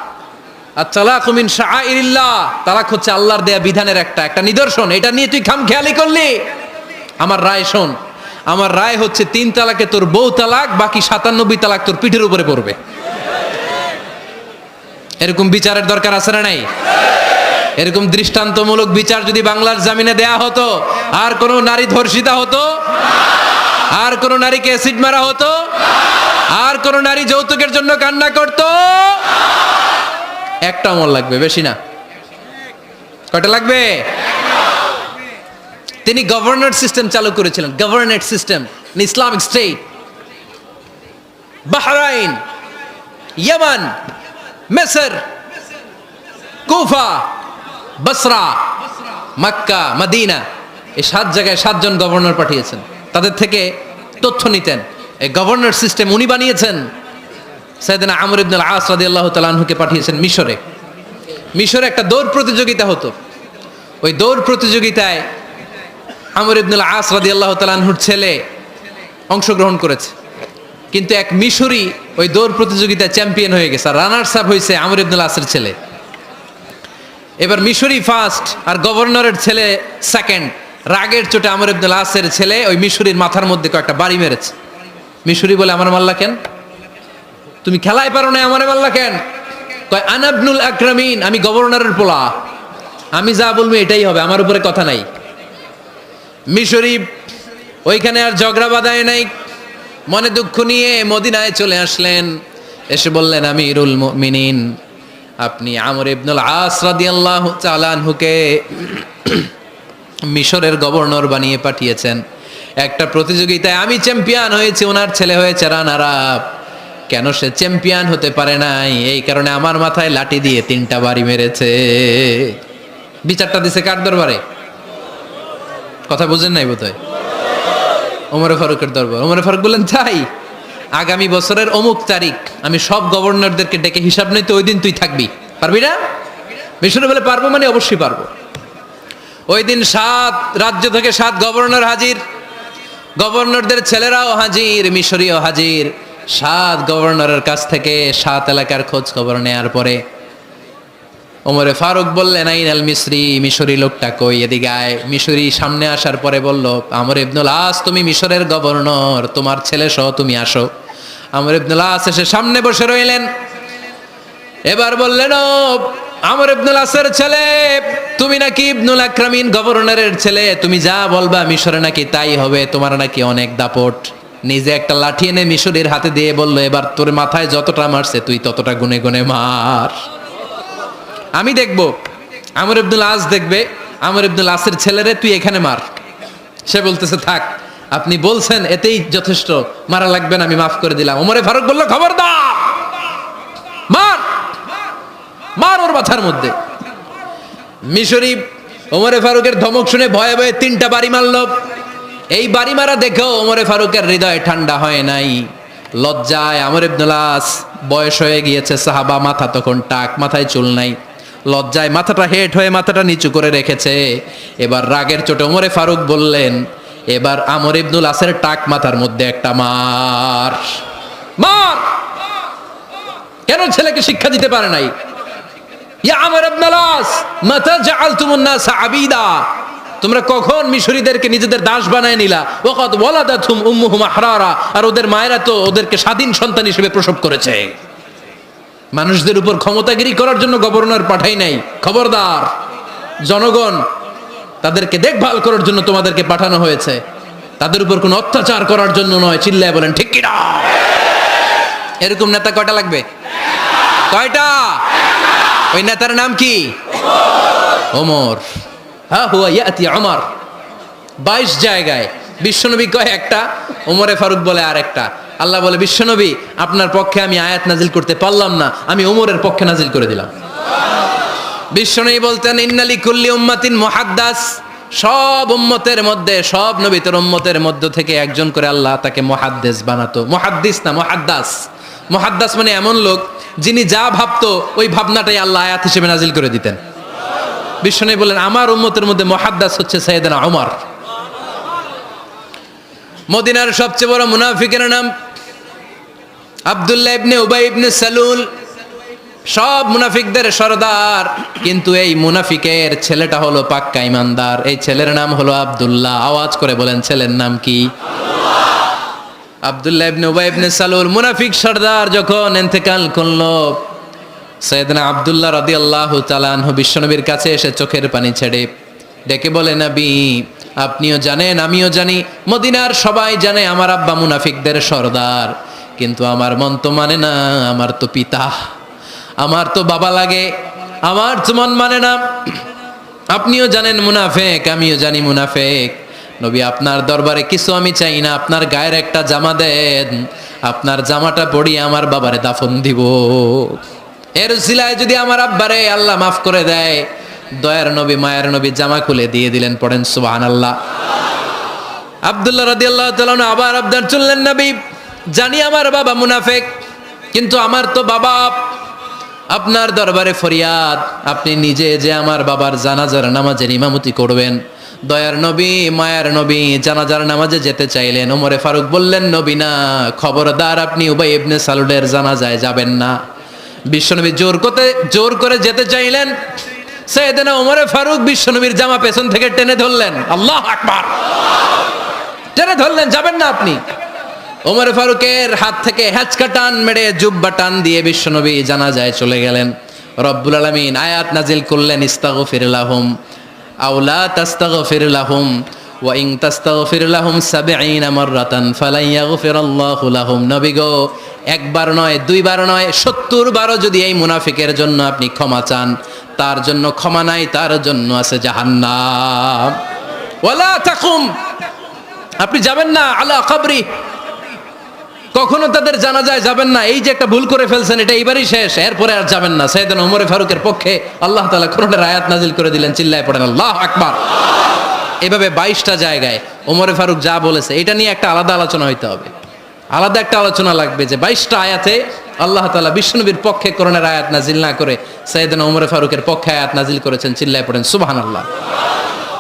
আত-তালাকু মিন শাআইরিল্লাহ, তালাক হচ্ছে আল্লাহর দেয়া বিধানের একটা নিদর্শন, এটা নিয়ে তুই খামখেয়ালি করলি। আমার রায় শোন, আমার রায় হচ্ছে 3 তালাকে তোর বউ তালাক, বাকি 97 তালাক তোর পিঠের উপরে পড়বে। এরকম বিচারের দরকার আছে না নাই? এরকম দৃষ্টান্তমূলক বিচার যদি বাংলার জমিনে দেয়া হতো, আর কোন নারী ধর্ষিতা হতো, আর কোন নারীকে অ্যাসিড মারা হতো, আর কোন নারী যৌতুকের জন্য কান্না করত? একটা আমল লাগবে, বেশি না। কয়টা লাগবে? তিনি গভর্নর সিস্টেম চালু করেছিলেন, governor system, Islamic state. Bahrain, ইয়ামান, মিসর, কুফা, বসরা, মক্কা, মদিনা, এই 7 জায়গায় 7 জন গভর্নর পাঠিয়েছেন। তাদের থেকে তথ্য নিতেন। এই গভর্নর সিস্টেম উনি বানিয়েছেন। সাইয়েদনা আমর ইবনে আল-আস রাদিয়াল্লাহু তাআলা আনহুকে পাঠিয়েছেন মিশরে। মিশরে একটা দৌড় প্রতিযোগিতা হতো। ওই দৌড় প্রতিযোগিতায় আমর ইবনে আল-আস রাদিয়াল্লাহু তাআলা আনহুর ছেলে অংশগ্রহণ করেছে, কিন্তু এক মিশরি ওই দৌড় প্রতিযোগিতায় চ্যাম্পিয়ন হয়ে গেছে, আর রানার্স আপ হয়েছে আমর ইবনে আল-আসের ছেলে। এবার মিশরি ফার্স্ট আর গভর্নরের ছেলে সেকেন্ড। রাগের চোটে আমর ইবনে আল-আসের ছেলে ওই মিশরির মাথার মধ্যে কয়েকটা বাড়ি মেরেছে। মিশরি বলে আমার মাল্লা কেন? তুমি খেলায় পারো না, আমারে মাল্লা কেন? কয় আনা ইবনুল আকরামিন, আমি গভর্নরের পোলা, আমি যা বলবো এটাই হবে, আমার উপরে কথা নাই। মিশরি ওইখানে আর ঝগড়া বাঁধায় নাই, মনে দুঃখ নিয়ে মদিনায় চলে আসলেন। এসে বললেন আমিরুল মুমিনিন, আপনি আমর ইবনুল আস রাদিয়াল্লাহু তাআলা আনহুকে মিশরের গভর্নর বানিয়ে পাঠিয়েছেন। একটা প্রতিযোগিতায় আমি চ্যাম্পিয়ন হয়েছি, ওনার ছেলে হয়েছে রানার আপ। কেন সে চ্যাম্পিয়ন হতে পারে নাই? এই কারণে আমার মাথায় লাঠি দিয়ে 3টা বাড়ি মেরেছে। বিচারটা দিছে কার দরবারে? কথা বুঝেন নাই বোধহয়? ওমর ফারুকের দরবার। ওমর ফারুক বললেন তাই, আগামী বছরের অমুক তারিখ আমি সব গভর্নরদেরকে ডেকে হিসাব নিতে, ওই দিন তুই থাকবি, পারবি না? মিশরে বলে পারবো, মানে অবশ্যই পারবো। ওই দিন 7 রাজ্য থেকে 7 গভর্নর হাজির, গভর্নরদের ছেলেরাও হাজির, মিশরীয় হাজির। 7 গভর্নরের কাছ থেকে 7 এলাকার খোঁজ খবর নেয়ার পরে ওমরে ফারুক বললেন আইনাল মিসরি, মিশরি লোকটা কই, এদিকে আয়। মিশরি সামনে আসার পরে বলল আমর ইবনুল আস, তুমি মিশরের গভর্নর, তোমার ছেলে সহ তুমি আসো। আমর ইবনুল আস এসে সামনে বসে রইলেন। এবার বললেন ও আমর ইবনুল আসের ছেলে, তুমি নাকি ইবনুল আকরামিন গভর্নরের ছেলে, তুমি যা বলবা মিশরে নাকি তাই হবে, তোমার নাকি অনেক দাপট। নিজে একটা লাঠি এনে মিশরীর হাতে দিয়ে বলল এবার তোর মাথায় যতটা মারছে তুই ততটা গুনে গুনে মার, আমি দেখব। আমর ইবনুল আস দেখবে আমর ইবনুল আসের ছেলেরে তুই এখানে মার। সে বলতেছে থাক, আপনি বলছেন এতেই যথেষ্ট, মারা লাগবে না, আমি মাফ করে দিলাম। ওমরে ফারুক বলল খবরদার, মার ওর মাথার মধ্যে। মিশরি ওমরে ফারুকের ধমক শুনে ভয়ে ভয়ে 3টা বাড়ি মারল। এই বাড়ি মারা দেখেও ওমরে ফারুকের হৃদয় ঠান্ডা হয় নাই। লজ্জায় আমর ইবনুল আস, বয়স হয়ে গিয়েছে সাহাবা, মাথা তখন টাক, মাথায় চুল নাই, লজ্জায় মাথাটা হেট হয়ে মাথাটা নিচু করে রেখেছে। এবার রাগের চোটে ওমরে ফারুক বললেন, এবার আমর ইবনুল আসের টাক মাথার মধ্যে একটা মার। মার! কেন ছেলেকে শিক্ষা দিতে পারে নাই? ইয়া আমর ইবনুল আস, মাতা জাআলতুমুন নাস আবিদা, তোমরা কখন মিশরীদেরকে নিজেদের দাস বানায় নিলা? ওয়াকাদ ওয়ালাদাতুহুম উম্মুহুম আহরারা, আর ওদের মায়েরা তো ওদেরকে স্বাধীন সন্তান হিসেবে প্রসব করেছে। মানুষদের উপর ক্ষমতাগিরি করার জন্য গভর্নর পাঠাই নাই। খবরদার, জনগণ তাদেরকে দেখভাল করার জন্য তোমাদেরকে পাঠানো হয়েছে, তাদের উপর কোনো অত্যাচার করার জন্য নয়। চিল্লায় বলেন ঠিক কি না? এরকম নেতা কয়টা লাগবে? কয়টা? ওই নেতার নাম কি? ওমর। হ্যাঁ, হুয়া ইয়াতি ওমর। 22 জায়গায় বিশ্বনবী কয় একটা, ওমরে ফারুক বলে আরেকটা। আল্লাহ বলে, বিশ্বনবী আপনার পক্ষে আমি আয়াত নাজিল করতে পারলাম না, আমি ওমরের পক্ষে নাজিল করে দিলাম। বিশ্বনবী বলতেন, ইন্নালি কুল্লি উম্মাতিন মুহাদ্দাস, সব উম্মতের মধ্যে, সব নবীর উম্মতের মধ্য থেকে একজন করে আল্লাহ তাকে মুহাদ্দিস বানাতো। মুহাদ্দিস না, মুহাদ্দাস। মুহাদ্দাস মানে এমন লোক যিনি যা ভাবতো ওই ভাবনাটাই আল্লাহ আয়াত হিসেবে নাজিল করে দিতেন। বিশ্বনবী বললেন, আমার উম্মতের মধ্যে মুহাদ্দাস হচ্ছে সাইয়েদনা ওমর। মদিনার সবচেয়ে বড় মুনাফিকের নাম আব্দুল্লাহ ইবনে উবাই ইবনে সালুল, সব মুনাফিকদের সরদার। কিন্তু এই মুনাফিকের ছেলেটা হলো পাক্কা ইমানদার। এই ছেলের নাম হলো আব্দুল্লাহ। আওয়াজ করে বলেন, ছেলের নাম কি? আব্দুল্লাহ ইবনে উবাই ইবনে সালুল, মুনাফিক সরদার যখন ইন্তেকাল করলো, সাইয়েদনা আব্দুল্লাহ রাদিয়াল্লাহু তাআলা আনহু বিশ্বনবীর কাছে এসে চোখের পানি ছেড়ে ডেকে বলে, নবী আপনিও জানেন, আমিও জানি, মদিনার সবাই জানে আমার আব্বা মুনাফিকদের সরদার, কিন্তু আমার মন তো মানে না, আমার তো পিতা, আমার তো বাবা লাগে, আমার তো মন মানে না। আপনিও জানেন মুনাফিক, আমিও জানি মুনাফিক। নবী আপনার দরবারে কিছু আমি চাই না, আপনার গায়ের একটা জামা দেন, আপনার জামাটা পরিয়ে আমার বাবারে দাফন দিব। এর উসিলায় যদি আমার আব্বারে আল্লাহ মাফ করে দেয়, দয়ার নবী মায়ের নবী জামা খুলে দিয়ে দিলেন। পড়েন সুবহানাল্লাহ। আব্দুল্লাহ রাদিয়াল্লাহু তাআলা আবার আবদার চললেন, নবী জানি আমার বাবা মুনাফিক, কিন্তু আমার তো বাবা, আপনার দরবারে ফরিয়াদ, আপনি নিজে যে আমার বাবার জানাজার নামাজের ইমামতি করবেন। দয়ার নবী মায়ার নবী জানাজার নামাজে যেতে চাইলেন। ওমরে ফারুক বললেন, নবী না, খবরদার আপনি উবাই ইবনে সালুলের জানাজায় যাবেন না। বিশ্বনবী জোর করে যেতে চাইলেন। সাইয়েদনা ওমরে ফারুক বিশ্বনবীর জামা পেছন থেকে টেনে ধরলেন। আল্লাহু আকবার! টেনে ধরলেন, যাবেন না আপনি। ওমর ফারুকের হাত থেকে হ্যাচকা টান মেরে জুব্বা টান দিয়ে বিশ্বনবী জানাজায় চলে গেলেন। রব্বুল আলামিন আয়াত নাজিল করলেন, ইস্তাগফির লাহুম আও লা তাস্তাগফির লাহুম ওয়া ইন তাস্তাগফির লাহুম ৭০ মাররাতান ফালান ইয়াগফিরাল্লাহু লাহুম। নবী গো, একবার নয়, দুইবার নয়, ৭০ বারও যদি এই মুনাফিকের জন্য আপনি ক্ষমা চান, তার জন্য ক্ষমা নাই, তার জন্য আছে জাহান্নাম। ওয়ালা তাকুম, আপনি যাবেন না আলা কবরি, কখনো তাদের জানাজায় যাবেন না। এই যে একটা ভুল করে ফেলছেন, এটা এইবারই শেষ, এরপরে আর যাবেন না। সাইয়েদনা ওমর ফারুকের পক্ষে আল্লাহ তাআলা কোরআনের আয়াত নাজিল করে দিলেন। চিল্লায় পড়েন আল্লাহু আকবার। এভাবে 22টা জায়গায় ওমর ফারুক যা বলেছে, এটা নিয়ে একটা আলাদা আলোচনা হইতে হবে, আলাদা একটা আলোচনা লাগবে যে 22টা আয়াতে আল্লাহ তাআলা বিশ্বনবীর পক্ষে কোরআনের আয়াত নাজিল না করে সাইয়েদনা ওমর ফারুকের পক্ষে আয়াত নাজিল করেছেন। চিল্লায় পড়েন সুবহানাল্লাহ।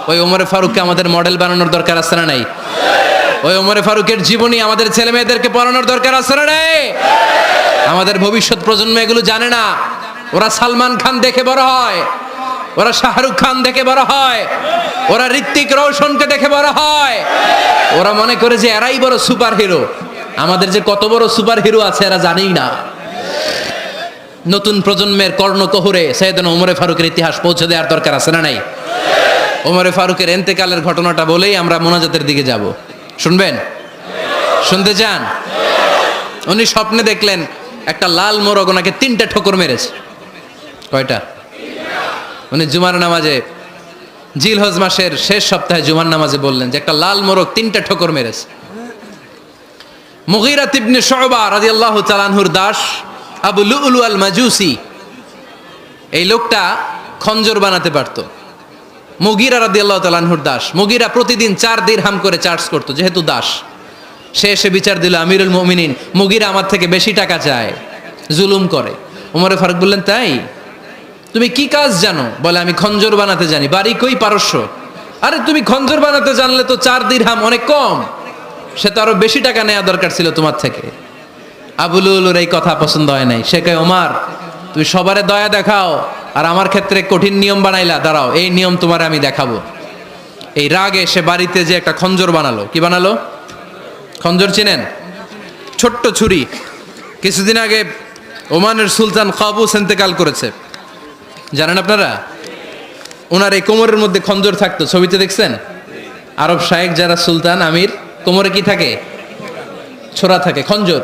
ওই ওমর ফারুককে আমাদের মডেল বানানোর দরকার আছে না নাই? ওই ওমর ফারুকের জীবনী আমাদের ছেলে মেয়েদেরকে পড়ানোর দরকার আছে না নাই? আমাদের ভবিষ্যৎ প্রজন্ম এগুলো জানে না। ওরা সালমান খান দেখে বড় হয়, ওরা শাহরুখ খান দেখে বড় হয়, ওরা ঋত্বিক রোশনকে দেখে বড় হয়। ওরা মনে করে যে এরাই বড় সুপার হিরো। আমাদের যে কত বড় সুপার হিরো আছে এরা জানেই না। নতুন প্রজন্মের কর্ণকহুরে সাইয়েদনা ওমর ফারুকের ইতিহাস পৌঁছে দেওয়ার দরকার আছে না নাই? ওমর ফারুকের ইন্তেকালের ঘটনাটা বলেই আমরা মোনাজাতের দিকে যাব। শুনবেন? শুনতে চান? উনি স্বপ্নে দেখলেন একটা লাল মোরগ ওনাকে 3টা ঠোকর মেরেছে। কয়টা? উনি জুমার নামাজে, জিলহজ মাসের শেষ সপ্তাহে জুমার নামাজে বললেন যে একটা লাল মোরগ 3টা ঠোকর মেরেছে। মুগীরা ইবনে শুবা রাদিয়াল্লাহু তাআলা আনহুর দাস আবু লুলু আল মাজুসি, এই লোকটা খঞ্জর বানাতে পারতো। মুগীরা রাদিয়াল্লাহু তাআলা আনহুর দাস। মুগীরা প্রতিদিন 4 দিরহাম করে চার্জ করতো, যেহেতু দাস। সে এসে বিচার দিল, আমিরুল মুমিনিন, মুগীরা আমার থেকে বেশি টাকা চায়, জুলুম করে। ওমরে ফারুক বললেন, তাই? তুমি কি কাজ জানো? বলে, আমি খঞ্জর বানাতে জানি। বাড়ি কই? পারস্য। আরে তুমি খঞ্জর বানাতে জানলে তো 4 দিরহাম অনেক কম, সে তো আরো বেশি টাকা নেওয়া দরকার ছিল তোমার থেকে। আবু লুলুর এই কথা পছন্দ হয় নাই। সে কয়, ওমর তুমি সবারে দয়া দেখাও আর আমার ক্ষেত্রে কঠিন নিয়ম বানাইলা, দাঁড়াও এই নিয়ম তোমার আমি দেখাবো। এই রাগে সে বাড়িতে যে একটা খঞ্জর বানালো। কি বানালো? খঞ্জর চিনেন? ছোট্ট ছুরি। কিছুদিন আগে ওমানের সুলতান কাবুস ইন্তেকাল করেছে, জানেন আপনারা? ওনার এই কোমরের মধ্যে খঞ্জর থাকতো, ছবিতে দেখছেন? আরব শায়েক যারা সুলতান আমির, কোমরে কি থাকে? ছোরা থাকে, খঞ্জর।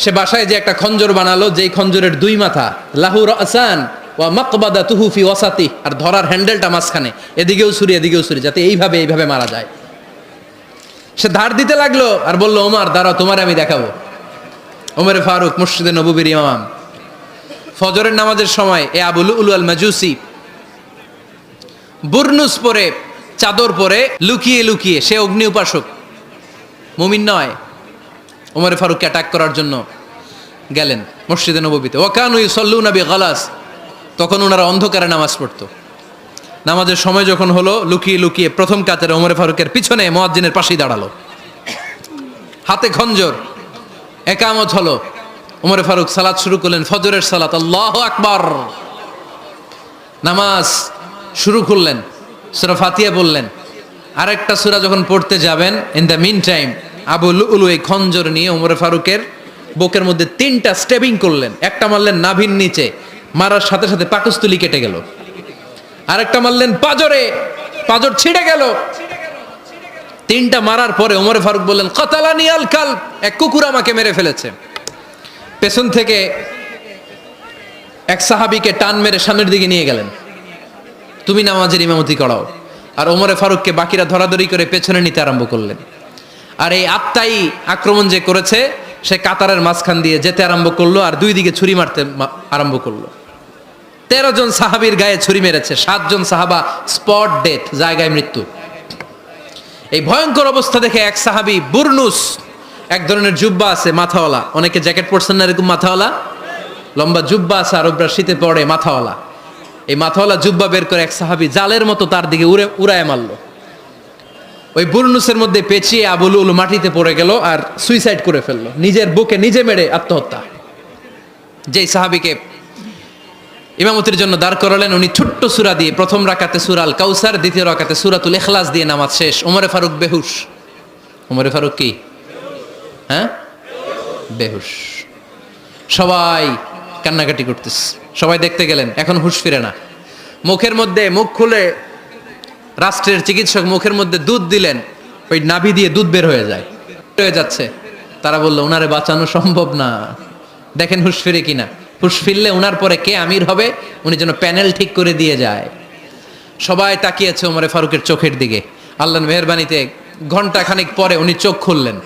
সে বাসায় যে একটা খঞ্জর বানালো, যেই খঞ্জরের 2 মাথা, লাহু রাসান ওয়া মাকবাদাতুহু ফি ওয়াসাতি, আর ধরার হ্যান্ডেলটা মাঝখানে, এদিকেও ছুরি এদিকেও ছুরি, যাতে এইভাবে মারা যায়। সে ধার দিতে লাগলো আর বলল, ওমর দাঁড়াও, তোমার আমি দেখাবো। ওমরে ফারুক মসজিদে নববীর ইমাম, ফজরের নামাজের সময় এ আবু লুলু আল মাজুসি বুরনুস পরে, চাদর পরে, লুকিয়ে লুকিয়ে, সে অগ্নি উপাসক, মুমিন নয়। ওমরে ফারুককে অ্যাটাক করার জন্য গেলেন মসজিদে নববীতে। ওয়াকানু ইউসাল্লুনা বিগালাস, তখন ওনারা অন্ধকারে নামাজ পড়তো। নামাজের সময় যখন হলো, লুকিয়ে লুকিয়ে প্রথম কাতারে ওমরে ফারুকের পিছনে মুয়াজ্জিনের পাশেই দাঁড়ালো, হাতে খঞ্জর। একামত হলো, ওমরে ফারুক সালাত শুরু করলেন, ফজরের সালাত, আল্লাহু আকবার। নামাজ শুরু করলেন, সূরা ফাতিহা বললেন। আরেকটা সূরা যখন পড়তে যাবেন, in the meantime Abu Lulu এই খঞ্জর নিয়ে ওমরে ফারুকের বুকের মধ্যে 3টা স্টেবিং করলেন। একটা মারলেন নাভির নিচে, মারার সাথে সাথে পাকস্থলী কেটে গেল। আরেকটা মারলেন পাজরে, পাজর ছিঁড়ে গেল। 3টা মারার পরে ওমরে ফারুক বললেন, কাতালানি আল কালব, এক কুকুর আমাকে মেরে ফেলেছে। পেছন থেকে এক সাহাবীকে টান মেরে সামনের দিকে নিয়ে গেলেন, তুমি নামাজের ইমামতি করাও। আর ওমরে ফারুককে বাকিরা ধরাধরি করে পেছনে নিতে আরম্ভ করলেন। আর এই আত্মাই আক্রমণ যে করেছে, সে কাতারের মাঝখান দিয়ে যেতে আরম্ভ করলো আর 2 দিকে ছুরি মারতে আরম্ভ করলো। 13 জন সাহাবীর গায়ে ছুরি মেরেছে, 7 জন সাহাবা স্পট ডেথ, জায়গায় মৃত্যু। এই ভয়ঙ্কর অবস্থা দেখে এক সাহাবী বুরনুস, এক ধরনের জুব্বা আছে মাথাওয়ালা, অনেকে জ্যাকেট পরছেন না এরকম মাথাওয়ালা, লম্বা জুব্বা আছে, আরবরা শীতে পরে মাথাওয়ালা। এই মাথাওয়ালা জুব্বা বের করে এক সাহাবী জালের মতো তার দিকে উড়ায় মারলো। ওই বুরনুসের মধ্যে পেঁচিয়ে আবু লুলু মাটিতে পড়ে গেল আর সুইসাইড করে ফেললো, নিজের বুকে নিজে মেরে আত্মহত্যা। যেই সাহাবীকে ইমামতির জন্য দাঁড় করালেন, উনি ছোট্ট সূরা দিয়ে, প্রথম রাকাতে সূরা আল কাউসার, দ্বিতীয় রাকাতে সূরাতুল ইখলাস দিয়ে নামাজ শেষ। ওমরে ফারুক বেহুশ। ওমরে ফারুক কি? হ্যাঁ, বেহুশ। সবাই কান্নাকাটি করতেছে, সবাই দেখতে গেলেন, এখন হুঁশ ফিরে না। মুখের মধ্যে, মুখ খুলে রাষ্ট্রের চিকিৎসক মুখের মধ্যে দুধ দিলেন, ওই নাভি দিয়ে দুধ বের হয়ে যায়, হয়ে যাচ্ছে। তারা বললো, ওনারে বাঁচানো সম্ভব না, দেখেন হুঁশ ফিরে কিনা। হুঁশ ফিরলে ওনার পরে কে আমির হবে, উনি যেন প্যানেল ঠিক করে দিয়ে যায়। সবাই তাকিয়েছে ওমরে ফারুকের চোখের দিকে। আল্লাহর মেহেরবানিতে ঘন্টা খানিক পরে উনি চোখ খুললেন।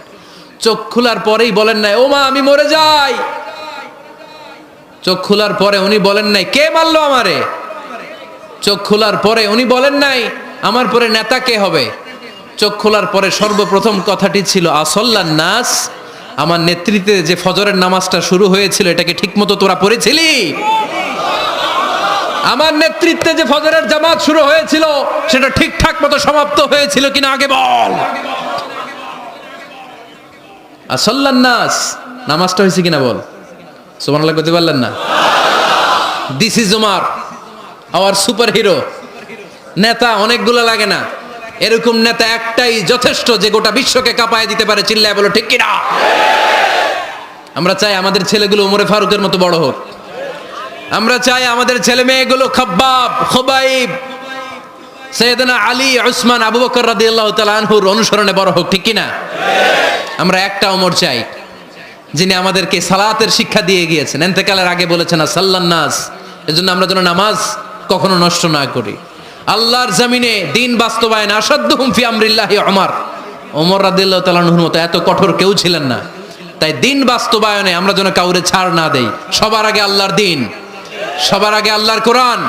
চোখ খোলার পরেই বলেন নাই, ও মা আমি মরে যাই। চোখ খোলার পরে উনি বলেন নাই, কে মারলো আমারে। চোখ খোলার পরে উনি বলেন নাই, আমার পরে নেতা কে হবে। চোখ খোলার পরে সর্বপ্রথম কথাটি ছিল, আসল্লান নাস, আমার নেতৃত্বে যে ফজরের নামাজটা শুরু হয়েছিল, এটাকে ঠিকমতো তোরা পড়েছিলি? আমার নেতৃত্বে যে ফজরের জামাত শুরু হয়েছিল, সেটা ঠিকঠাক মতো সমাপ্ত হয়েছিল কিনা আগে বল। আসল্লান নাস, নামাজটা হয়েছে কিনা বল। সুবহানাল্লাহ করতে পারলেন না? This is Umar, hour super hero. নেতা অনেকগুলো লাগে না, এরকম নেতা একটাই যথেষ্ট, যে গোটা বিশ্বকে কাঁপায় দিতে পারে। চিল্লায় বলো ঠিক কিনা? আমরা চাই আমাদের ছেলেগুলো ওমরে ফারুকের মতো বড় হোক। আমরা চাই আমাদের ছেলে মেয়েগুলো খাব্বাব, খুবাইব, সাইয়েদনা আলী, উসমান, আবু বকর রাদিয়াল্লাহু তাআলা আনহুর অনুসরণে বড় হোক, ঠিক কিনা? আমরা একটা ওমর চাই, যিনি আমাদেরকে সালাতের শিক্ষা দিয়ে গিয়েছেন, ইন্তেকালের আগে বলেছেন সাল্লান নাস। এজন্য আমরা যেন নামাজ কখনো নষ্ট না করি। আল্লাহর জমিনে দিন বাস্তবায়ন আসাদ্দুহুম ফি আমরিল্লাহি ওমর রাদিয়াল্লাহু তাআলা আনহুর মতো এত কঠোর কেউ ছিলেন না। তাই দিন বাস্তবায়নে আমরা যেন কাউরে ছাড় না দেই। সবার আগে আল্লাহর দিন, সবার আগে আল্লাহর কোরআন,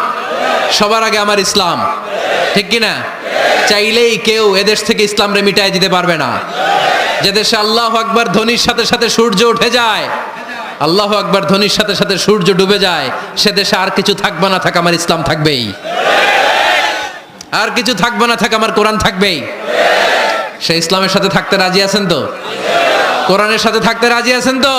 সবার আগে আমার ইসলাম, ঠিক কিনা? চাইলেই কেউ এদেশ থেকে ইসলামরে মিটাই দিতে পারবে না। যে দেশে আল্লাহু আকবার ধ্বনির সাথে সাথে সূর্য উঠে যায়, আল্লাহু আকবার ধ্বনির সাথে সাথে সূর্য ডুবে যায়, সে দেশে আর কিছু থাকবে না থাক আমার ইসলাম থাকবেই, আর কিছু থাকবে না থাক আমার কোরআন থাকবেই। সে ইসলামের সাথে থাকতে রাজি আছেন তো? কোরআনের সাথে থাকতে রাজি আছেন তো?